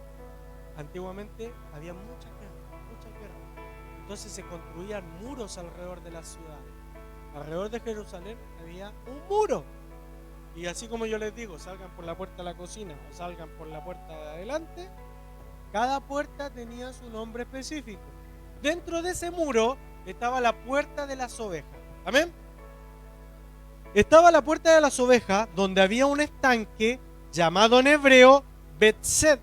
Antiguamente había muchas guerras. Entonces se construían muros alrededor de las ciudades. Alrededor de Jerusalén había un muro. Y así como yo les digo, salgan por la puerta de la cocina o salgan por la puerta de adelante, cada puerta tenía su nombre específico. Dentro de ese muro estaba la puerta de las ovejas. ¿Amén? Estaba la puerta de las ovejas, donde había un estanque llamado en hebreo Bethesda.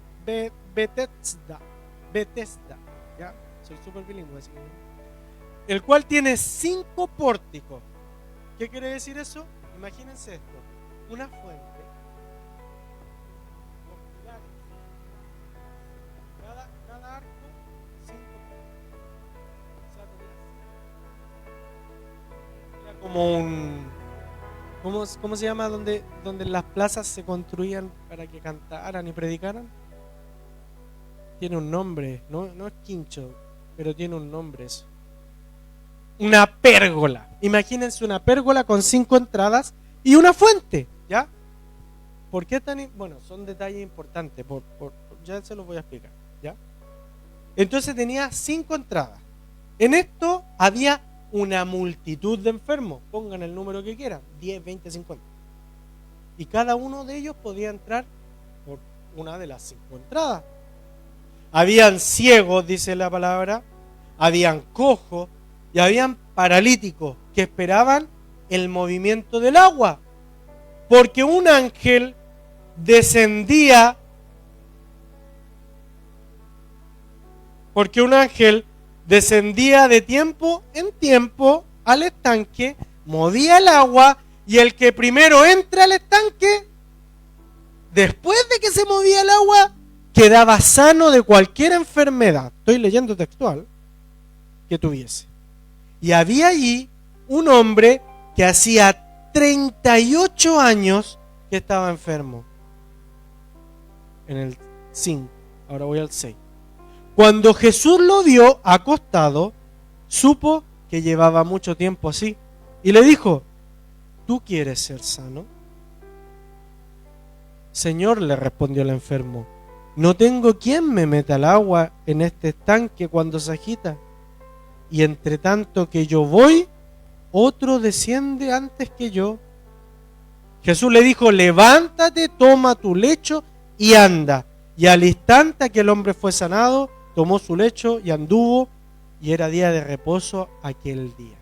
¿Ya? Soy súper bilingüe, así que... el cual tiene 5 pórticos. ¿Qué quiere decir eso? Imagínense esto. Una fuente con pilares. Cada arco, 5 pilares. O sea, tenía como un... ¿Cómo se llama? Donde las plazas se construían para que cantaran y predicaran. Tiene un nombre, no es quincho, pero tiene un nombre eso. Una pérgola. Imagínense una pérgola con 5 entradas y una fuente, ¿ya? ¿Por qué tan? Bueno, son detalles importantes, ya se los voy a explicar, ¿ya? Entonces tenía 5 entradas. En esto había una multitud de enfermos, pongan el número que quieran, 10, 20, 50. Y cada uno de ellos podía entrar por una de las 5 entradas. Habían ciegos, dice la palabra, habían cojos y habían paralíticos que esperaban el movimiento del agua. Porque un ángel descendía, de tiempo en tiempo al estanque, movía el agua y el que primero entra al estanque, después de que se movía el agua, quedaba sano de cualquier enfermedad, estoy leyendo textual, que tuviese. Y había allí un hombre que hacía 38 años que estaba enfermo. En el 5, ahora voy al 6. Cuando Jesús lo vio acostado, supo que llevaba mucho tiempo así y le dijo: ¿tú quieres ser sano? Señor, le respondió el enfermo, no tengo quien me meta el agua en este estanque cuando se agita, y entre tanto que yo voy, otro desciende antes que yo. Jesús le dijo: levántate, toma tu lecho y anda. Y al instante que el hombre fue sanado, tomó su lecho y anduvo, y era día de reposo aquel día.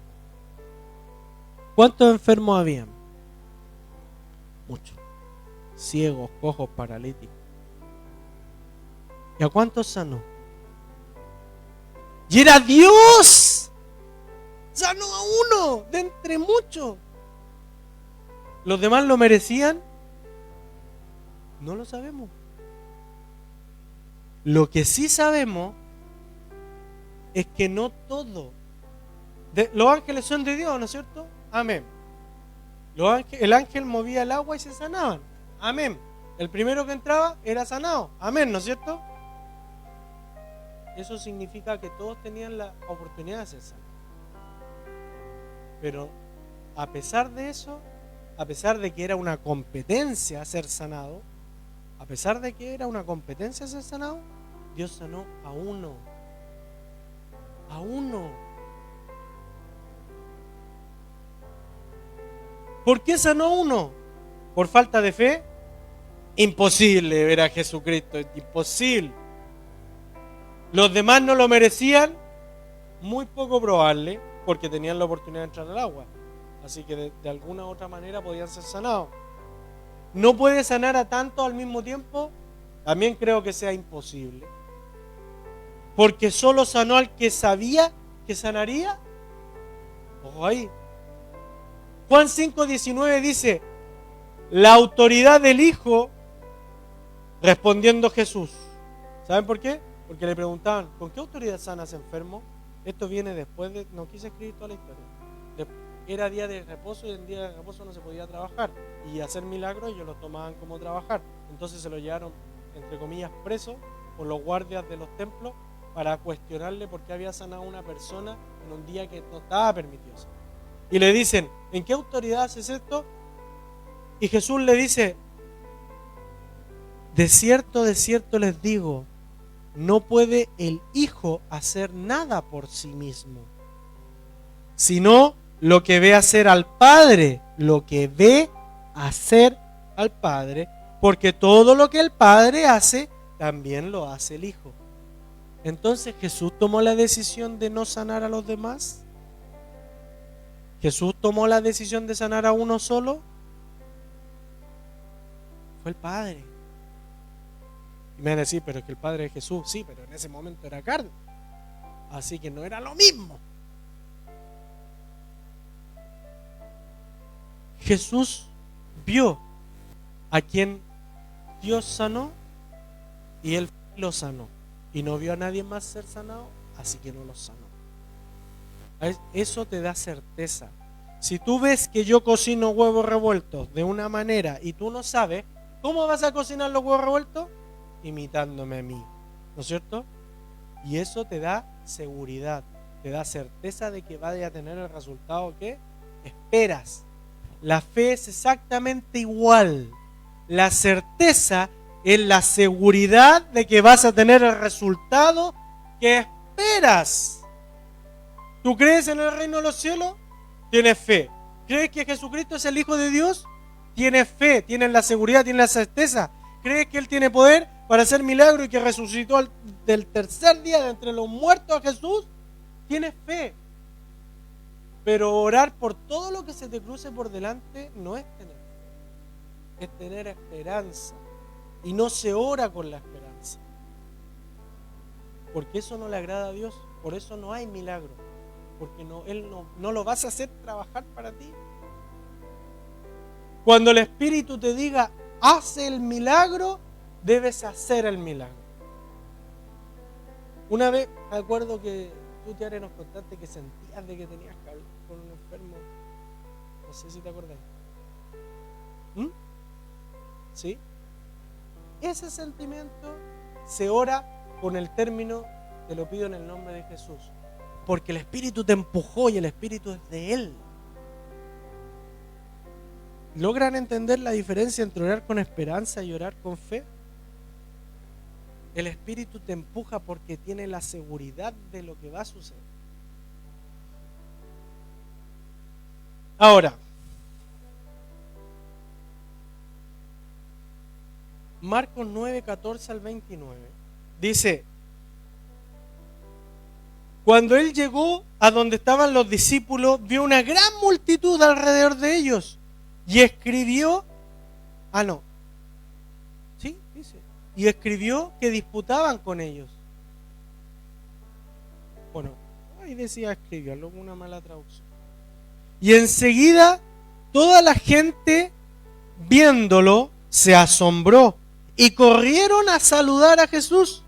¿Cuántos enfermos habían? Muchos. Ciegos, cojos, paralíticos. ¿Y a cuántos sanó? Y era Dios. Sanó a uno de entre muchos. ¿Los demás lo merecían? No lo sabemos. Lo que sí sabemos es que no todo. Los ángeles son de Dios, ¿no es cierto? Amén. El ángel movía el agua y se sanaban. Amén. El primero que entraba era sanado. Amén, ¿no es cierto? Eso significa que todos tenían la oportunidad de ser sanados. Pero a pesar de eso, a pesar de que era una competencia ser sanado, Dios sanó a uno. A uno. ¿Por qué sanó a uno? ¿Por falta de fe? Imposible ver a Jesucristo, es imposible. ¿Los demás no lo merecían? Muy poco probable, porque tenían la oportunidad de entrar al agua. Así que de alguna u otra manera podían ser sanados. ¿No puede sanar a tantos al mismo tiempo? También creo que sea imposible. Porque solo sanó al que sabía que sanaría. Ojo ahí. Juan 5:19 dice: la autoridad del Hijo, respondiendo Jesús. ¿Saben por qué? Porque le preguntaban: ¿con qué autoridad sanas enfermos? Esto viene después de... No quise escribir toda la historia. Era día de reposo y en día de reposo no se podía trabajar. Y hacer milagros ellos lo tomaban como trabajar. Entonces se lo llevaron, entre comillas, preso por los guardias de los templos para cuestionarle por qué había sanado a una persona en un día que no estaba permitido. Y le dicen: ¿en qué autoridad haces esto? Y Jesús le dice: de cierto les digo, no puede el Hijo hacer nada por sí mismo, sino lo que ve hacer al Padre, lo que ve hacer al Padre, porque todo lo que el Padre hace, también lo hace el Hijo. Entonces, ¿Jesús tomó la decisión de no sanar a los demás? ¿Jesús tomó la decisión de sanar a uno solo? Fue el Padre. Y me van a decir, pero es que el Padre es Jesús. Sí, pero en ese momento era carne. Así que no era lo mismo. Jesús vio a quien Dios sanó y Él lo sanó. Y no vio a nadie más ser sanado, así que no lo sanó. Eso te da certeza. Si tú ves que yo cocino huevos revueltos de una manera y tú no sabes, ¿cómo vas a cocinar los huevos revueltos? Imitándome a mí, ¿no es cierto? Y eso te da seguridad, te da certeza de que vaya a tener el resultado que esperas. La fe es exactamente igual. La certeza es la seguridad de que vas a tener el resultado que esperas. ¿Tú crees en el reino de los cielos? Tienes fe. ¿Crees que Jesucristo es el Hijo de Dios? Tienes fe, tienes la seguridad, tienes la certeza. ¿Crees que Él tiene poder para hacer milagros y que resucitó del tercer día de entre los muertos a Jesús? Tienes fe. Pero orar por todo lo que se te cruce por delante no es tener fe, es tener esperanza. Y no se ora con la esperanza, porque eso no le agrada a Dios. Por eso no hay milagro, porque Él no lo vas a hacer trabajar para ti. Cuando el Espíritu te diga, hace el milagro, debes hacer el milagro. Una vez, me acuerdo que tú, Tiare, nos contaste que sentías de que tenías que hablar con un enfermo. No sé si te acordás. ¿Sí? Ese sentimiento se ora con el término, te lo pido en el nombre de Jesús, porque el Espíritu te empujó y el Espíritu es de Él. ¿Logran entender la diferencia entre orar con esperanza y orar con fe? El Espíritu te empuja porque tiene la seguridad de lo que va a suceder. Ahora, Marcos 9, 14 al 29, dice, cuando Él llegó a donde estaban los discípulos, vio una gran multitud alrededor de ellos y escribió, y escribió que disputaban con ellos. Bueno, ahí decía escribió, luego una mala traducción. Y enseguida toda la gente, viéndolo, se asombró y corrieron a saludar a Jesús.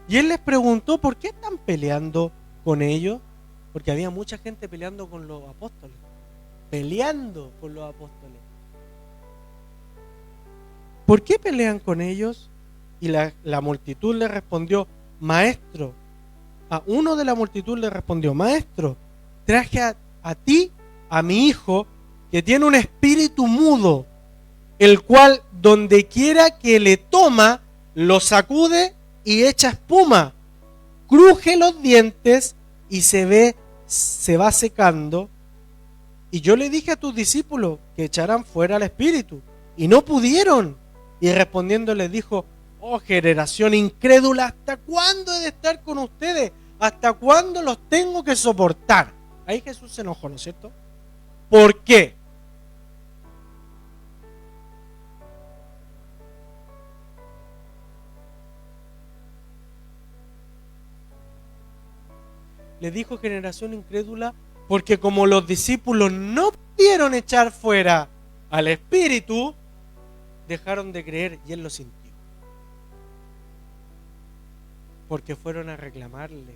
Y Él les preguntó, ¿por qué están peleando con ellos? Porque había mucha gente peleando con los apóstoles. ¿Por qué pelean con ellos? Y la multitud le respondió, Maestro. Uno de la multitud le respondió, Maestro, traje a ti, a mi hijo, que tiene un espíritu mudo, el cual donde quiera que le toma, lo sacude y echa espuma, cruje los dientes y se va secando. Y yo le dije a tus discípulos que echaran fuera al espíritu, y no pudieron. Y respondiendo les dijo, oh generación incrédula, ¿hasta cuándo he de estar con ustedes? ¿Hasta cuándo los tengo que soportar? Ahí Jesús se enojó, ¿no es cierto? ¿Por qué? Le dijo generación incrédula porque como los discípulos no pudieron echar fuera al espíritu, dejaron de creer y Él lo sintió. Porque fueron a reclamarle,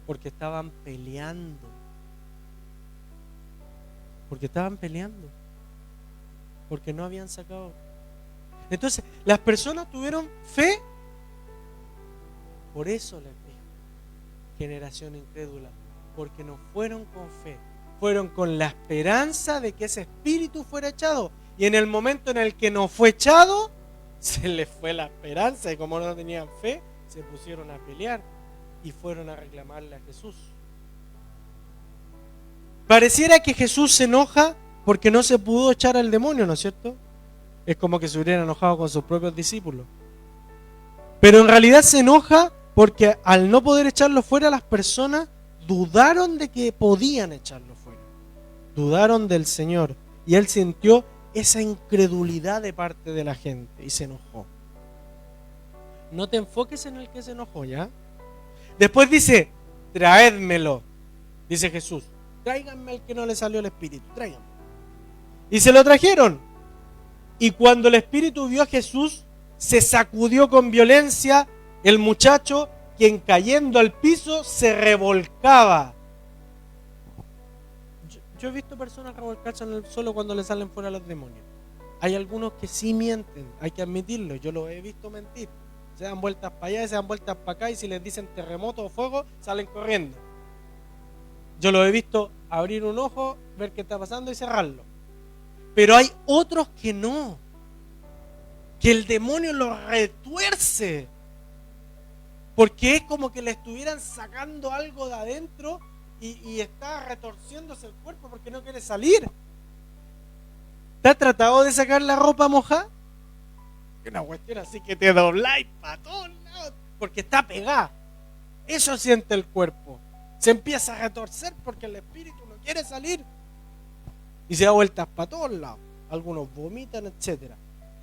porque estaban peleando. Porque no habían sacado. Entonces, las personas tuvieron fe, por eso les dijo generación incrédula, porque no fueron con fe, fueron con la esperanza de que ese espíritu fuera echado, y en el momento en el que no fue echado, se les fue la esperanza, y como no tenían fe, se pusieron a pelear y fueron a reclamarle a Jesús. Pareciera que Jesús se enoja porque no se pudo echar al demonio, ¿no es cierto? Es como que se hubiera enojado con sus propios discípulos. Pero en realidad se enoja porque al no poder echarlo fuera, las personas dudaron de que podían echarlo fuera. Dudaron del Señor. Y él sintió esa incredulidad de parte de la gente y se enojó. No te enfoques en el que se enojó, ¿ya? Después dice, traédmelo, dice Jesús. Tráiganme al que no le salió el espíritu, tráiganme. Y se lo trajeron. Y cuando el espíritu vio a Jesús, se sacudió con violencia el muchacho, quien cayendo al piso se revolcaba. Yo he visto personas revolcarse en el suelo cuando le salen fuera los demonios. Hay algunos que sí mienten, hay que admitirlo, yo los he visto mentir. Se dan vueltas para allá, se dan vueltas para acá y si les dicen terremoto o fuego, salen corriendo. Yo los he visto abrir un ojo, ver qué está pasando y cerrarlo. Pero hay otros que no. Que el demonio los retuerce. Porque es como que le estuvieran sacando algo de adentro y está retorciéndose el cuerpo porque no quiere salir. ¿Te has tratado de sacar la ropa mojada? Una cuestión así que te dobláis para todos lados porque está pegada. Eso siente el cuerpo. Se empieza a retorcer porque el espíritu no quiere salir. Y se da vueltas para todos lados. Algunos vomitan, etc.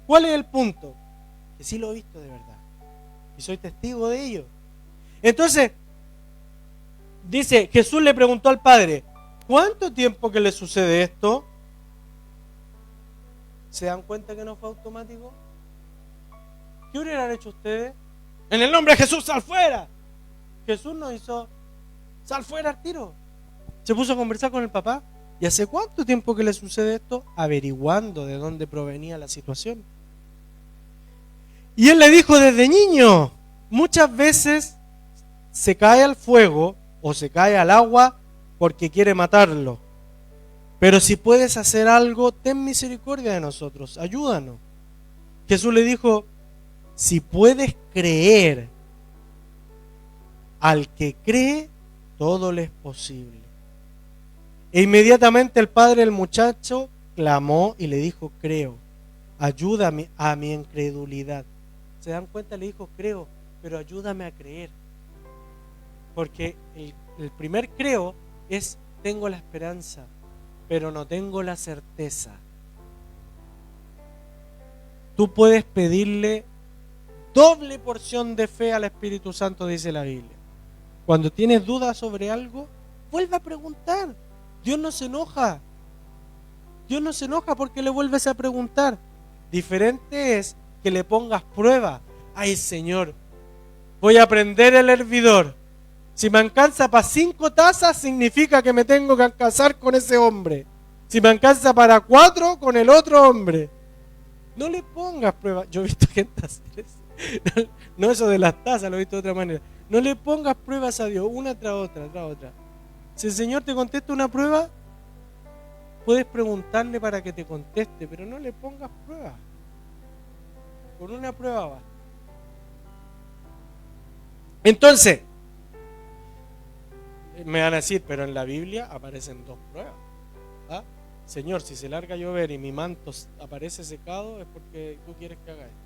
¿Cuál es el punto? Que sí lo he visto de verdad. Y soy testigo de ello. Entonces, dice, Jesús le preguntó al Padre, ¿cuánto tiempo que le sucede esto? ¿Se dan cuenta que no fue automático? ¿Qué hubieran hecho ustedes? En el nombre de Jesús, sal fuera. Jesús no hizo, sal fuera al tiro. Se puso a conversar con el papá. ¿Y hace cuánto tiempo que le sucede esto? Averiguando de dónde provenía la situación. Y él le dijo desde niño, muchas veces se cae al fuego o se cae al agua porque quiere matarlo. Pero si puedes hacer algo, ten misericordia de nosotros, ayúdanos. Jesús le dijo, si puedes creer, al que cree, todo le es posible. E inmediatamente el padre del muchacho clamó y le dijo, creo, ayúdame a mi incredulidad. ¿Se dan cuenta? Le dijo, creo, pero ayúdame a creer. Porque el primer creo es, tengo la esperanza, pero no tengo la certeza. Tú puedes pedirle doble porción de fe al Espíritu Santo, dice la Biblia. Cuando tienes dudas sobre algo, vuelve a preguntar. Dios no se enoja. Dios no se enoja porque le vuelves a preguntar. Diferente es que le pongas prueba. Ay, Señor, voy a prender el hervidor. Si me alcanza para 5 tazas, significa que me tengo que casar con ese hombre. Si me alcanza para 4, con el otro hombre. No le pongas prueba. Yo he visto gente hacer eso. No eso de las tazas, lo he visto de otra manera. No le pongas pruebas a Dios, una tras otra, tras otra. Si el Señor te contesta una prueba, puedes preguntarle para que te conteste, pero no le pongas pruebas. Con una prueba basta. Entonces, me van a decir, pero en la Biblia aparecen 2 pruebas. ¿Ah? Señor, si se larga a llover y mi manto aparece secado, es porque tú quieres que haga esto.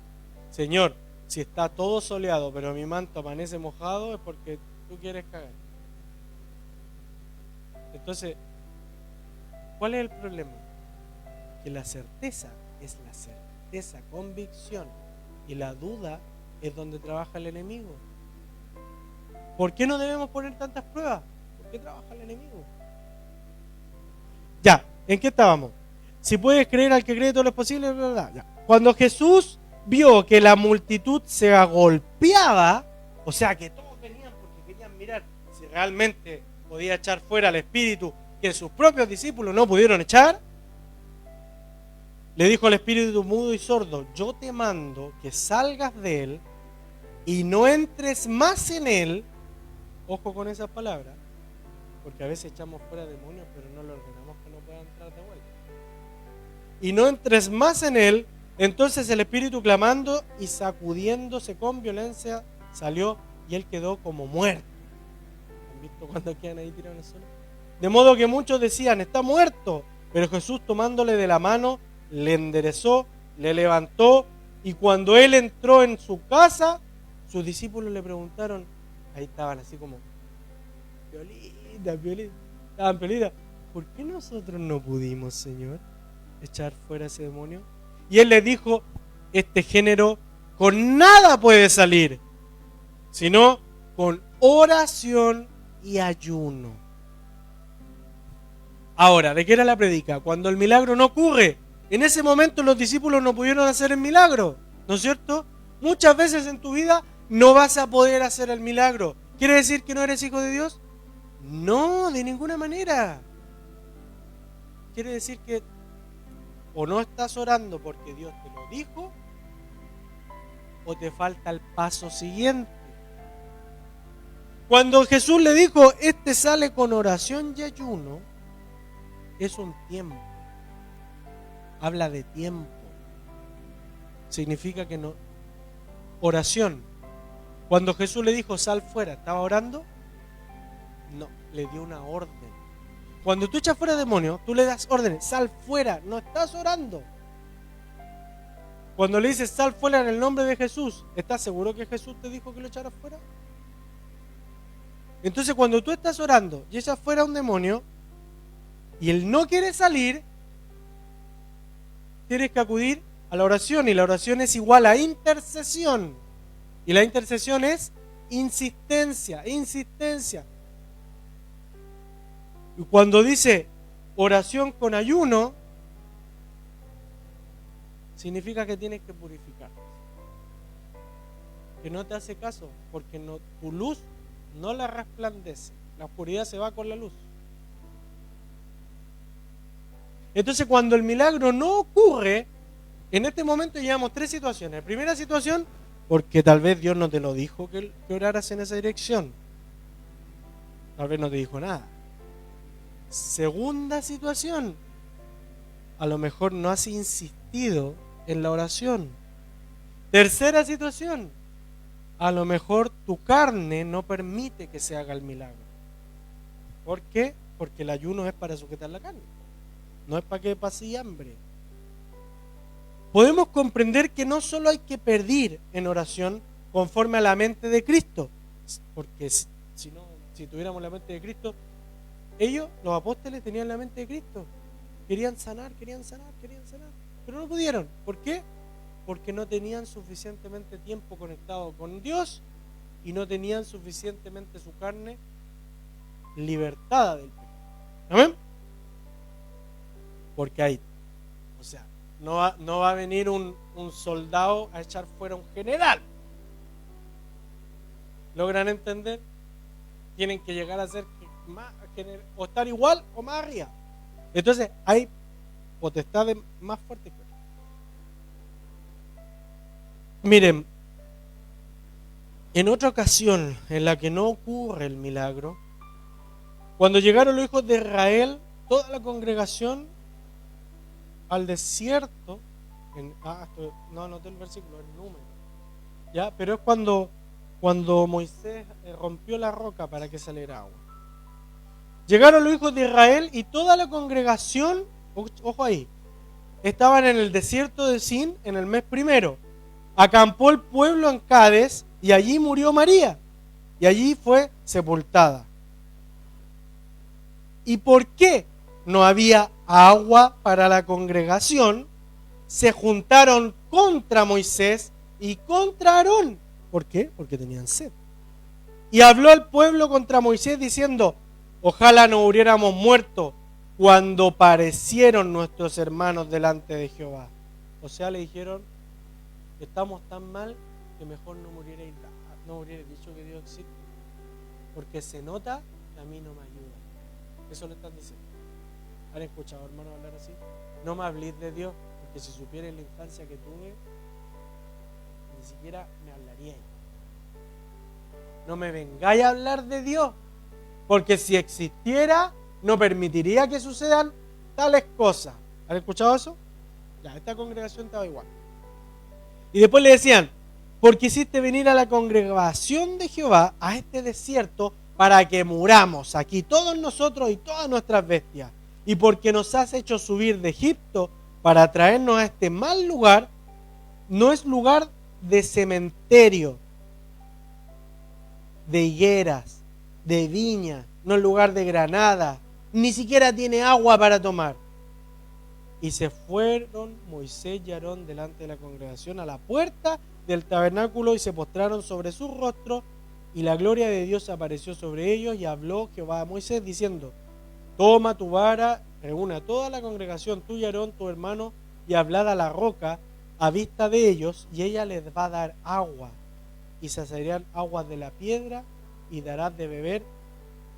Señor, si está todo soleado, pero mi manto amanece mojado, es porque tú quieres que haga esto. Entonces, ¿cuál es el problema? Que la certeza es la certeza, convicción, y la duda es donde trabaja el enemigo. ¿Por qué no debemos poner tantas pruebas? ¿Por qué trabaja el enemigo? Ya, ¿en qué estábamos? Si puedes creer al que cree, todo lo es posible, bla, bla, bla. Ya. Cuando Jesús vio que la multitud se agolpeaba, o sea que todos venían porque querían mirar si realmente podía echar fuera al espíritu que sus propios discípulos no pudieron echar, le dijo al espíritu mudo y sordo, yo te mando que salgas de él y no entres más en él. Ojo con esa palabra, porque a veces echamos fuera demonios, pero no le ordenamos que no puedan entrar de vuelta. Y no entres más en él. Entonces el espíritu, clamando y sacudiéndose con violencia, salió y él quedó como muerto. ¿Han visto cuando quedan ahí tirados en el suelo? De modo que muchos decían, está muerto. Pero Jesús, tomándole de la mano, le enderezó le levantó, y cuando él entró en su casa, sus discípulos le preguntaron, ahí estaban así como, estaban piolitas, ¿por qué nosotros no pudimos, Señor, echar fuera ese demonio? Y él les dijo, este género con nada puede salir, sino con oración y ayuno. Ahora, ¿de qué era la predica? Cuando el milagro no ocurre, en ese momento los discípulos no pudieron hacer el milagro, ¿no es cierto? Muchas veces en tu vida no vas a poder hacer el milagro. ¿Quiere decir que no eres hijo de Dios? No, de ninguna manera. Quiere decir que o no estás orando porque Dios te lo dijo, o te falta el paso siguiente. Cuando Jesús le dijo, este sale con oración y ayuno, es un tiempo. Habla de tiempo. Significa que no. Oración. Cuando Jesús le dijo, sal fuera, ¿estaba orando? No, le dio una orden. Cuando tú echas fuera demonios, tú le das órdenes, sal fuera, no estás orando. Cuando le dices, sal fuera en el nombre de Jesús, ¿estás seguro que Jesús te dijo que lo echaras fuera? Entonces, cuando tú estás orando y echas fuera un demonio, y él no quiere salir, tienes que acudir a la oración, y la oración es igual a intercesión. Y la intercesión es insistencia. Y cuando dice oración con ayuno, significa que tienes que purificarte. Que no te hace caso, porque no, tu luz no la resplandece. La oscuridad se va con la luz. Entonces, cuando el milagro no ocurre, en este momento llevamos tres situaciones. Primera situación, porque tal vez Dios no te lo dijo que oraras en esa dirección. Tal vez no te dijo nada. Segunda situación, a lo mejor no has insistido en la oración. Tercera situación, a lo mejor tu carne no permite que se haga el milagro. ¿Por qué? Porque el ayuno es para sujetar la carne, no es para que pase hambre. Podemos comprender que no solo hay que pedir en oración conforme a la mente de Cristo, porque si tuviéramos la mente de Cristo, ellos, los apóstoles, tenían la mente de Cristo. Querían sanar, pero no pudieron. ¿Por qué? Porque no tenían suficientemente tiempo conectado con Dios y no tenían suficientemente su carne libertada del pecado. ¿Amén? Porque hay, o sea, no va a venir un soldado a echar fuera a un general. ¿Logran entender? Tienen que llegar a ser o estar igual o más arriba. Entonces hay potestades más fuertes que otras. Miren, en otra ocasión en la que no ocurre el milagro, cuando llegaron los hijos de Israel, toda la congregación al desierto, no anoté el versículo, el número, ¿ya? Pero es cuando Moisés rompió la roca para que saliera agua. Llegaron los hijos de Israel y toda la congregación, ojo ahí, estaban en el desierto de Sin en el mes primero. Acampó el pueblo en Cades y allí murió María y allí fue sepultada. ¿Y por qué no había agua para la congregación? Se juntaron contra Moisés y contra Aarón. ¿Por qué? Porque tenían sed. Y habló el pueblo contra Moisés diciendo, ojalá no hubiéramos muerto cuando parecieron nuestros hermanos delante de Jehová. O sea, le dijeron, estamos tan mal que mejor no me hubiera dicho que Dios existe, porque se nota que a mí no me ayuda. Eso le están diciendo. ¿Han escuchado, hermano, hablar así? No me habléis de Dios, porque si supierais la infancia que tuve, ni siquiera me hablaríais. No me vengáis a hablar de Dios, porque si existiera, no permitiría que sucedan tales cosas. ¿Han escuchado eso? Ya, esta congregación estaba igual. Y después le decían, porque hiciste venir a la congregación de Jehová a este desierto para que muramos aquí todos nosotros y todas nuestras bestias. Y porque nos has hecho subir de Egipto para traernos a este mal lugar, no es lugar de cementerio, de higueras, de viña, no es lugar de granada, ni siquiera tiene agua para tomar. Y se fueron Moisés y Aarón delante de la congregación a la puerta del tabernáculo y se postraron sobre sus rostros, y la gloria de Dios apareció sobre ellos, y habló Jehová a Moisés diciendo: toma tu vara, reúne a toda la congregación, tú y Aarón tu hermano, y hablad a la roca a vista de ellos, y ella les va a dar agua, y se sacarán aguas de la piedra, y darás de beber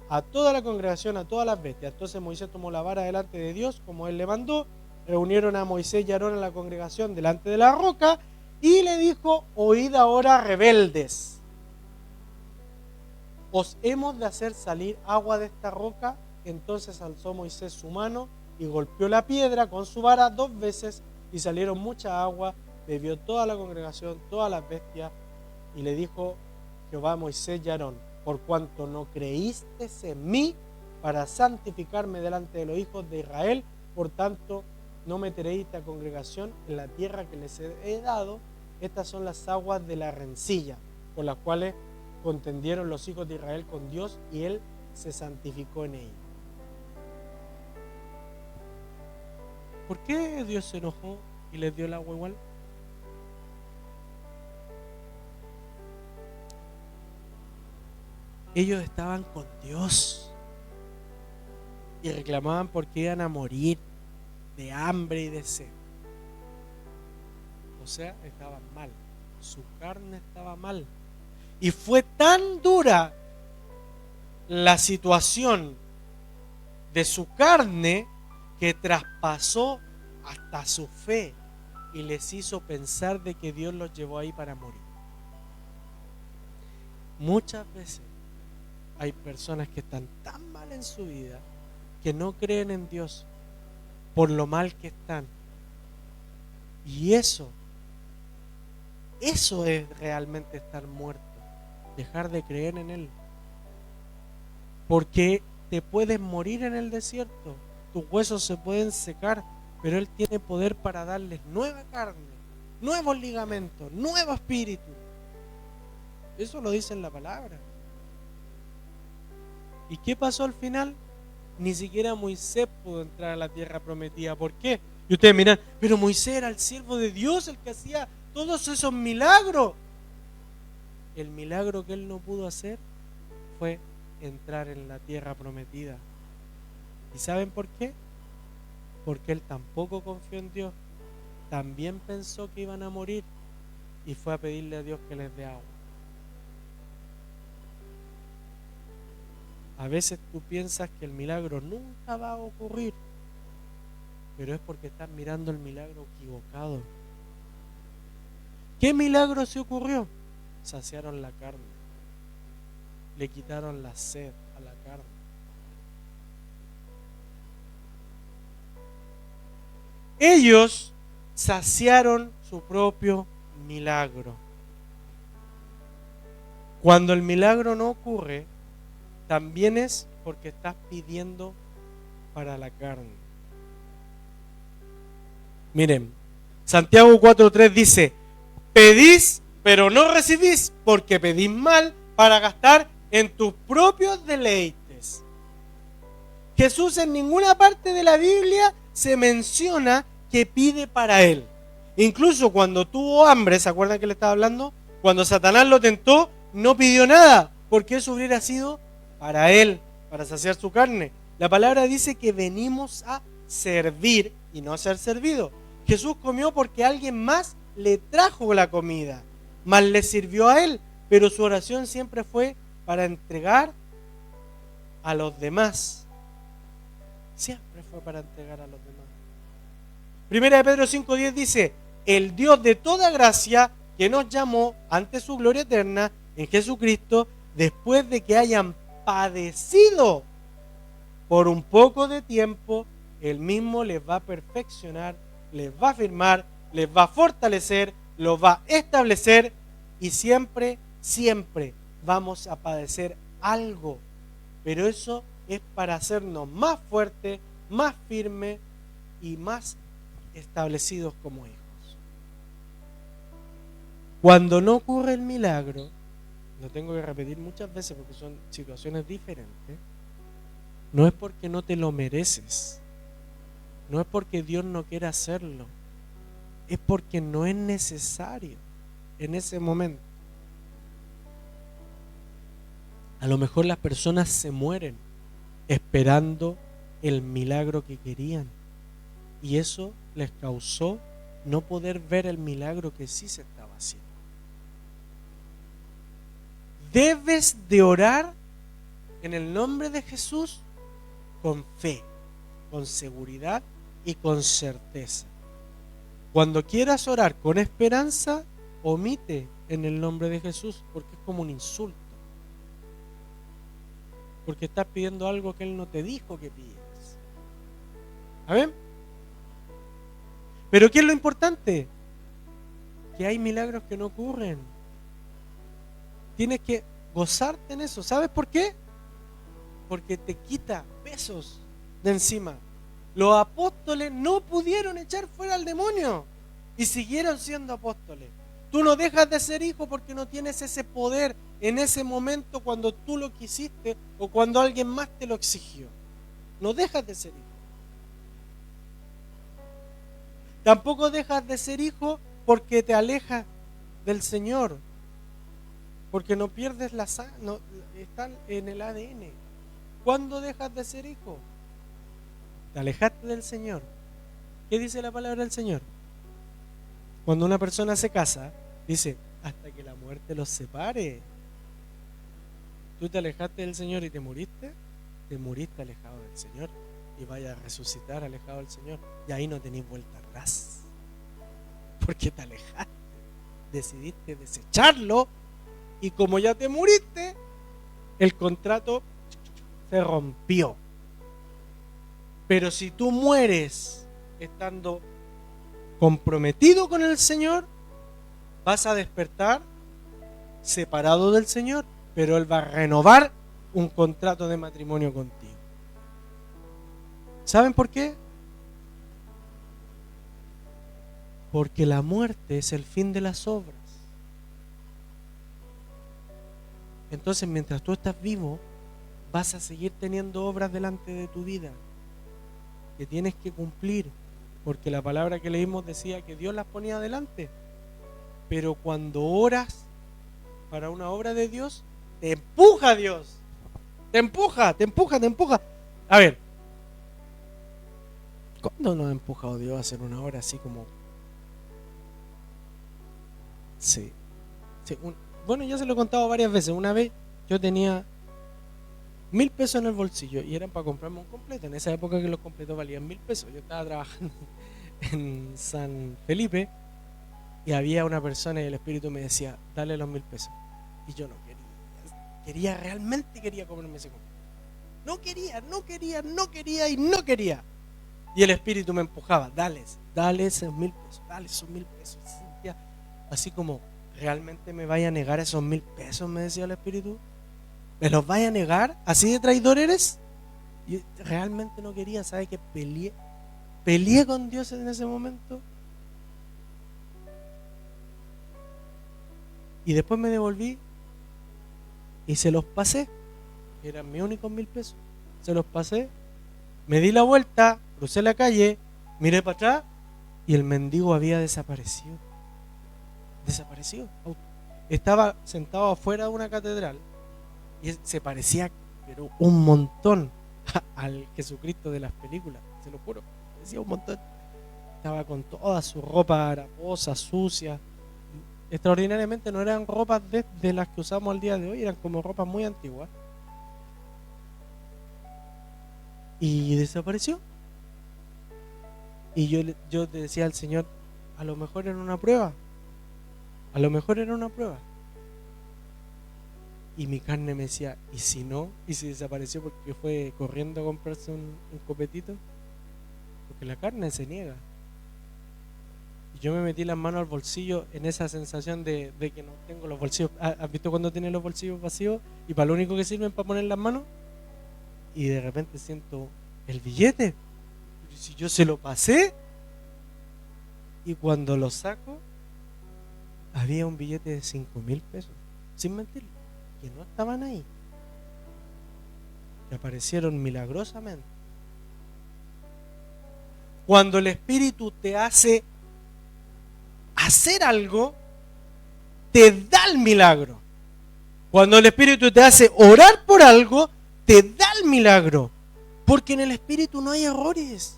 a toda la congregación, a todas las bestias. Entonces Moisés tomó la vara delante de Dios, como él le mandó. Reunieron a Moisés y Aarón a la congregación delante de la roca, y le dijo: oíd ahora, rebeldes, ¿os hemos de hacer salir agua de esta roca? Entonces alzó Moisés su mano y golpeó la piedra con su vara 2 veces, y salieron mucha agua, bebió toda la congregación, todas las bestias. Y le dijo Jehová a Moisés y Aarón: por cuanto no creísteis en mí para santificarme delante de los hijos de Israel, por tanto no meteréis esta congregación en la tierra que les he dado. Estas son las aguas de la rencilla, por las cuales contendieron los hijos de Israel con Dios, y él se santificó en ellos. ¿Por qué Dios se enojó y les dio el agua igual? Ellos estaban con Dios y reclamaban porque iban a morir de hambre y de sed. O sea, estaban mal, su carne estaba mal. Y fue tan dura la situación de su carne que traspasó hasta su fe y les hizo pensar de que Dios los llevó ahí para morir. Muchas veces hay personas que están tan mal en su vida que no creen en Dios por lo mal que están. Y eso es realmente estar muerto, dejar de creer en Él. Porque te puedes morir en el desierto, tus huesos se pueden secar, pero Él tiene poder para darles nueva carne, nuevos ligamentos, nuevo espíritu. Eso lo dice en la palabra. ¿Y qué pasó al final? Ni siquiera Moisés pudo entrar a la tierra prometida. ¿Por qué? Y ustedes miran, pero Moisés era el siervo de Dios, el que hacía todos esos milagros. El milagro que él no pudo hacer fue entrar en la tierra prometida. ¿Y saben por qué? Porque él tampoco confió en Dios. También pensó que iban a morir y fue a pedirle a Dios que les dé agua. A veces tú piensas que el milagro nunca va a ocurrir, pero es porque estás mirando el milagro equivocado. ¿Qué milagro se ocurrió? Saciaron la carne, le quitaron la sed a la carne. Ellos saciaron su propio milagro. Cuando el milagro no ocurre, también es porque estás pidiendo para la carne. Miren, Santiago 4:3 dice: pedís, pero no recibís, porque pedís mal para gastar en tus propios deleites. Jesús en ninguna parte de la Biblia se menciona que pide para Él. Incluso cuando tuvo hambre, ¿se acuerdan que le estaba hablando? Cuando Satanás lo tentó, no pidió nada, porque eso hubiera sido para Él, para saciar su carne. La palabra dice que venimos a servir y no a ser servido. Jesús comió porque alguien más le trajo la comida, más le sirvió a Él, pero su oración siempre fue para entregar a los demás. Siempre fue para entregar a los demás. Primera de Pedro 5:10 dice: el Dios de toda gracia, que nos llamó ante su gloria eterna en Jesucristo, después de que hayan padecido por un poco de tiempo, Él mismo les va a perfeccionar, les va a afirmar, les va a fortalecer, los va a establecer, y siempre vamos a padecer algo, pero eso es para hacernos más fuertes, más firmes y más establecidos como hijos. Cuando no ocurre el milagro, lo tengo que repetir muchas veces porque son situaciones diferentes, no es porque no te lo mereces, no es porque Dios no quiera hacerlo, es porque no es necesario en ese momento. A lo mejor las personas se mueren esperando el milagro que querían y eso les causó no poder ver el milagro que sí se estaba haciendo. Debes de orar en el nombre de Jesús con fe, con seguridad y con certeza. Cuando quieras orar con esperanza, omite en el nombre de Jesús, porque es como un insulto. Porque estás pidiendo algo que Él no te dijo que pidas. ¿Amén? Pero ¿qué es lo importante? Que hay milagros que no ocurren. Tienes que gozarte en eso. ¿Sabes por qué? Porque te quita pesos de encima. Los apóstoles no pudieron echar fuera al demonio y siguieron siendo apóstoles. Tú no dejas de ser hijo porque no tienes ese poder en ese momento cuando tú lo quisiste o cuando alguien más te lo exigió. No dejas de ser hijo. Tampoco dejas de ser hijo porque te alejas del Señor. Porque no pierdes la sangre, no, está en el ADN. ¿Cuándo dejas de ser hijo? Te alejaste del Señor. ¿Qué dice la palabra del Señor? Cuando una persona se casa, dice, hasta que la muerte los separe. Tú te alejaste del Señor y te moriste alejado del Señor. Y vayas a resucitar alejado del Señor. Y ahí no tenés vuelta atrás. Porque te alejaste. Decidiste desecharlo. Y como ya te moriste, el contrato se rompió. Pero si tú mueres estando comprometido con el Señor, vas a despertar separado del Señor, pero Él va a renovar un contrato de matrimonio contigo. ¿Saben por qué? Porque la muerte es el fin de las obras. Entonces, mientras tú estás vivo, vas a seguir teniendo obras delante de tu vida que tienes que cumplir, porque la palabra que leímos decía que Dios las ponía adelante. Pero cuando oras para una obra de Dios, te empuja Dios. Te empuja. A ver, ¿cuándo nos ha empujado Dios a hacer una obra así como? Sí. Bueno, ya se lo he contado varias veces. Una vez yo tenía 1.000 pesos en el bolsillo y eran para comprarme un completo. En esa época que los completos valían 1.000 pesos. Yo estaba trabajando en San Felipe y había una persona y el Espíritu me decía, dale los 1.000 pesos. Y yo no quería. Realmente quería comerme ese completo. No quería y no quería. Y el Espíritu me empujaba, dale esos 1.000 pesos, dale esos 1.000 pesos. Así como, ¿realmente me vaya a negar esos 1.000 pesos? Me decía el Espíritu. ¿Me los vaya a negar? ¿Así de traidor eres? Yo realmente no quería, ¿sabes qué? Peleé con Dios en ese momento. Y después me devolví y se los pasé. Eran mis únicos 1.000 pesos. Se los pasé. Me di la vuelta, crucé la calle, miré para atrás y el mendigo había desaparecido. Estaba sentado afuera de una catedral y se parecía, pero un montón al Jesucristo de las películas, se lo juro, parecía un montón. Estaba con toda su ropa haraposa, sucia. Extraordinariamente no eran ropas de las que usamos al día de hoy, eran como ropas muy antiguas. Y desapareció. Y yo le decía al Señor, a lo mejor era una prueba. Y mi carne me decía, ¿y si no? ¿Y si desapareció porque fue corriendo a comprarse un copetito? Porque la carne se niega. Y yo me metí las manos al bolsillo en esa sensación de que no tengo los bolsillos. ¿Has visto cuando tienes los bolsillos vacíos y para lo único que sirven para poner las manos? Y de repente siento el billete. Y si yo se lo pasé, Y cuando lo saco, había un billete de 5.000 pesos, sin mentir, que no estaban ahí, que aparecieron milagrosamente. Cuando el Espíritu te hace hacer algo, te da el milagro. Cuando el Espíritu te hace orar por algo, te da el milagro. Porque en el Espíritu no hay errores,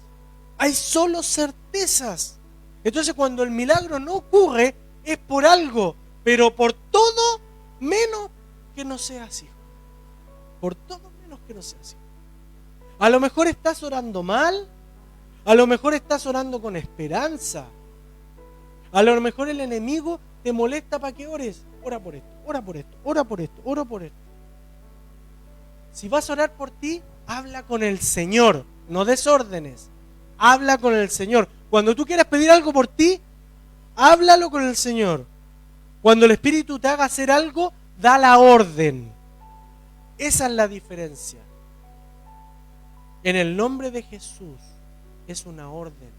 hay solo certezas. Entonces cuando el milagro no ocurre, es por algo, pero por todo menos que no seas hijo. Por todo menos que no seas hijo. A lo mejor estás orando mal, a lo mejor estás orando con esperanza, a lo mejor el enemigo te molesta para que ores. Ora por esto, ora por esto, ora por esto, ora por esto. Si vas a orar por ti, habla con el Señor, no des órdenes, habla con el Señor. Cuando tú quieras pedir algo por ti, háblalo con el Señor. Cuando el Espíritu te haga hacer algo, da la orden. Esa es la diferencia. En el nombre de Jesús es una orden.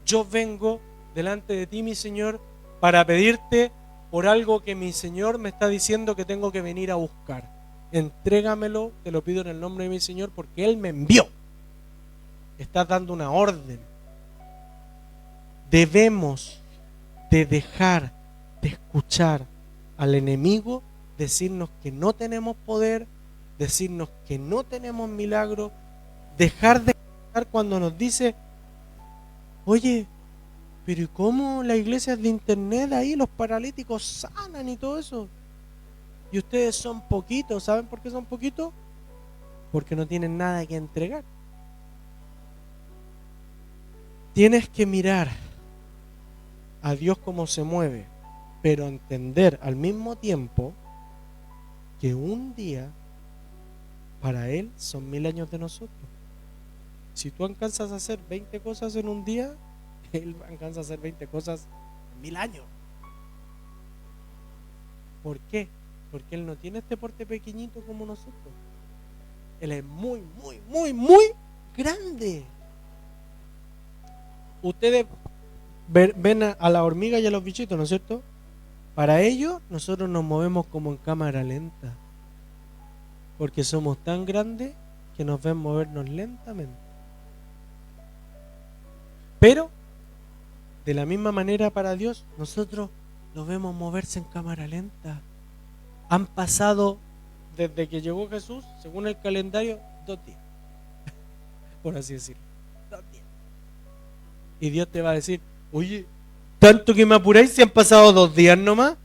Yo vengo delante de ti, mi Señor, para pedirte por algo que mi Señor me está diciendo que tengo que venir a buscar. Entrégamelo, te lo pido en el nombre de mi Señor, porque Él me envió. Estás dando una orden. Debemos de dejar de escuchar al enemigo decirnos que no tenemos poder, decirnos que no tenemos milagro, dejar de escuchar cuando nos dice, oye, pero ¿y cómo las iglesias de internet ahí los paralíticos sanan y todo eso? Y ustedes son poquitos. ¿Saben por qué son poquitos? Porque no tienen nada que entregar. Tienes que mirar a Dios cómo se mueve, pero entender al mismo tiempo que un día para Él son 1000 años de nosotros. Si tú alcanzas a hacer 20 cosas en un día, Él alcanza a hacer 20 cosas en 1000 años. ¿Por qué? Porque Él no tiene este porte pequeñito como nosotros. Él es muy, muy, muy, muy grande. Ustedes ven a la hormiga y a los bichitos, ¿no es cierto? Para ellos, nosotros nos movemos como en cámara lenta. Porque somos tan grandes que nos ven movernos lentamente. Pero, de la misma manera para Dios, nosotros los vemos moverse en cámara lenta. Han pasado, desde que llegó Jesús, según el calendario, 2 días. Por así decirlo. 2 días. Y Dios te va a decir, oye, tanto que me apuráis si han pasado 2 días nomás.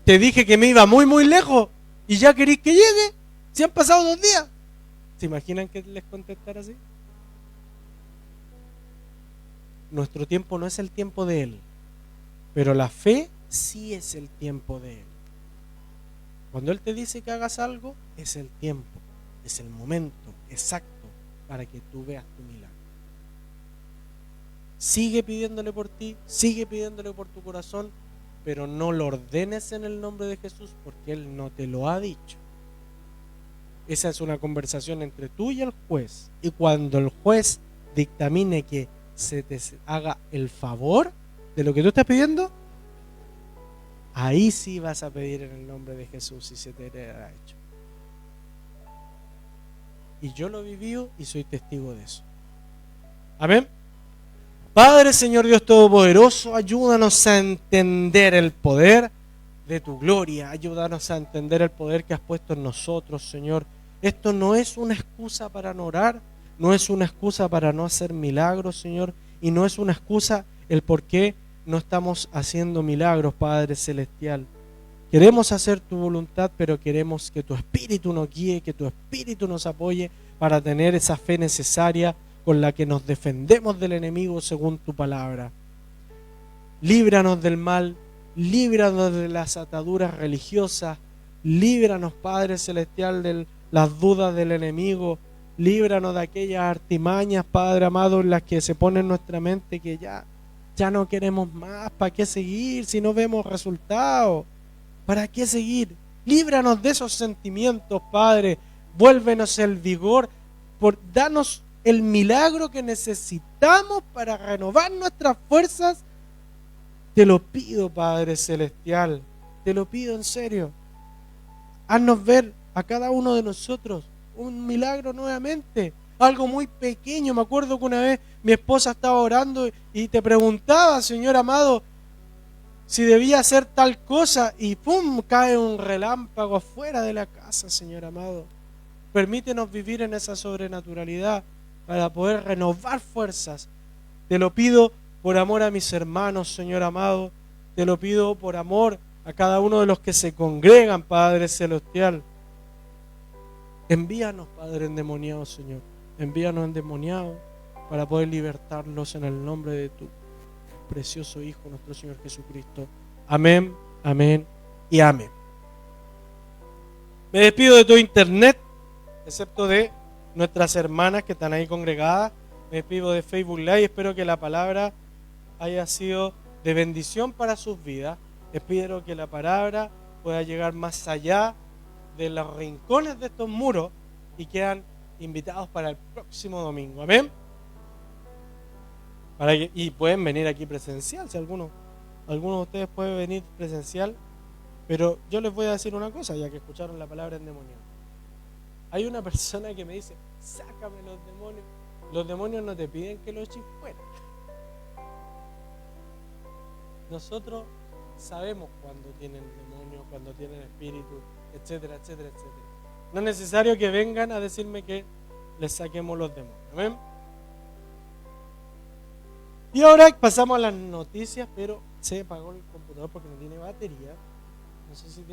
Te dije que me iba muy, muy lejos y ya queréis que llegue si han pasado 2 días. ¿Se imaginan que les contestara así? Nuestro tiempo no es el tiempo de Él, pero la fe sí es el tiempo de Él. Cuando Él te dice que hagas algo, es el tiempo, es el momento exacto para que tú veas tu milagro. Sigue pidiéndole por ti, sigue pidiéndole por tu corazón, pero no lo ordenes en el nombre de Jesús porque Él no te lo ha dicho. Esa es una conversación entre tú y el juez. Y cuando el juez dictamine que se te haga el favor de lo que tú estás pidiendo, ahí sí vas a pedir en el nombre de Jesús y se te hará hecho. Y yo lo he vivido y soy testigo de eso. Amén. Padre, Señor Dios Todopoderoso, ayúdanos a entender el poder de tu gloria. Ayúdanos a entender el poder que has puesto en nosotros, Señor. Esto no es una excusa para no orar, no es una excusa para no hacer milagros, Señor, y no es una excusa el por qué no estamos haciendo milagros, Padre Celestial. Queremos hacer tu voluntad, pero queremos que tu Espíritu nos guíe, que tu Espíritu nos apoye para tener esa fe necesaria con la que nos defendemos del enemigo según tu palabra. Líbranos del mal, líbranos de las ataduras religiosas, líbranos, Padre Celestial, de las dudas del enemigo, líbranos de aquellas artimañas, Padre amado, en las que se pone en nuestra mente que ya no queremos más. ¿Para qué seguir si no vemos resultados? ¿Para qué seguir? Líbranos de esos sentimientos, Padre. Vuélvenos el vigor, danos el milagro que necesitamos para renovar nuestras fuerzas, te lo pido, Padre Celestial, te lo pido en serio. Haznos ver a cada uno de nosotros un milagro nuevamente, algo muy pequeño. Me acuerdo que una vez mi esposa estaba orando y te preguntaba, Señor amado, si debía hacer tal cosa, y ¡pum!, cae un relámpago afuera de la casa, Señor amado. Permítenos vivir en esa sobrenaturalidad para poder renovar fuerzas. Te lo pido por amor a mis hermanos, Señor amado. Te lo pido por amor a cada uno de los que se congregan, Padre Celestial. Envíanos, Padre, endemoniados, Señor. Envíanos endemoniados para poder libertarlos en el nombre de tu precioso Hijo, nuestro Señor Jesucristo. Amén, amén y amén. Me despido de todo internet, excepto de nuestras hermanas que están ahí congregadas. Me despido de Facebook Live. Espero que la palabra haya sido de bendición para sus vidas. Espero que la palabra pueda llegar más allá de los rincones de estos muros y quedan invitados para el próximo domingo. Amén. Y pueden venir aquí presencial, si alguno de ustedes puede venir presencial. Pero yo les voy a decir una cosa, ya que escucharon la palabra endemoniado. Hay una persona que me dice, sácame los demonios. Los demonios no te piden que los eches fuera. Nosotros sabemos cuando tienen demonios, cuando tienen espíritu, etcétera, etcétera, etcétera. No es necesario que vengan a decirme que les saquemos los demonios. ¿Amén? Y ahora pasamos a las noticias, pero se apagó el computador porque no tiene batería. No sé si tiene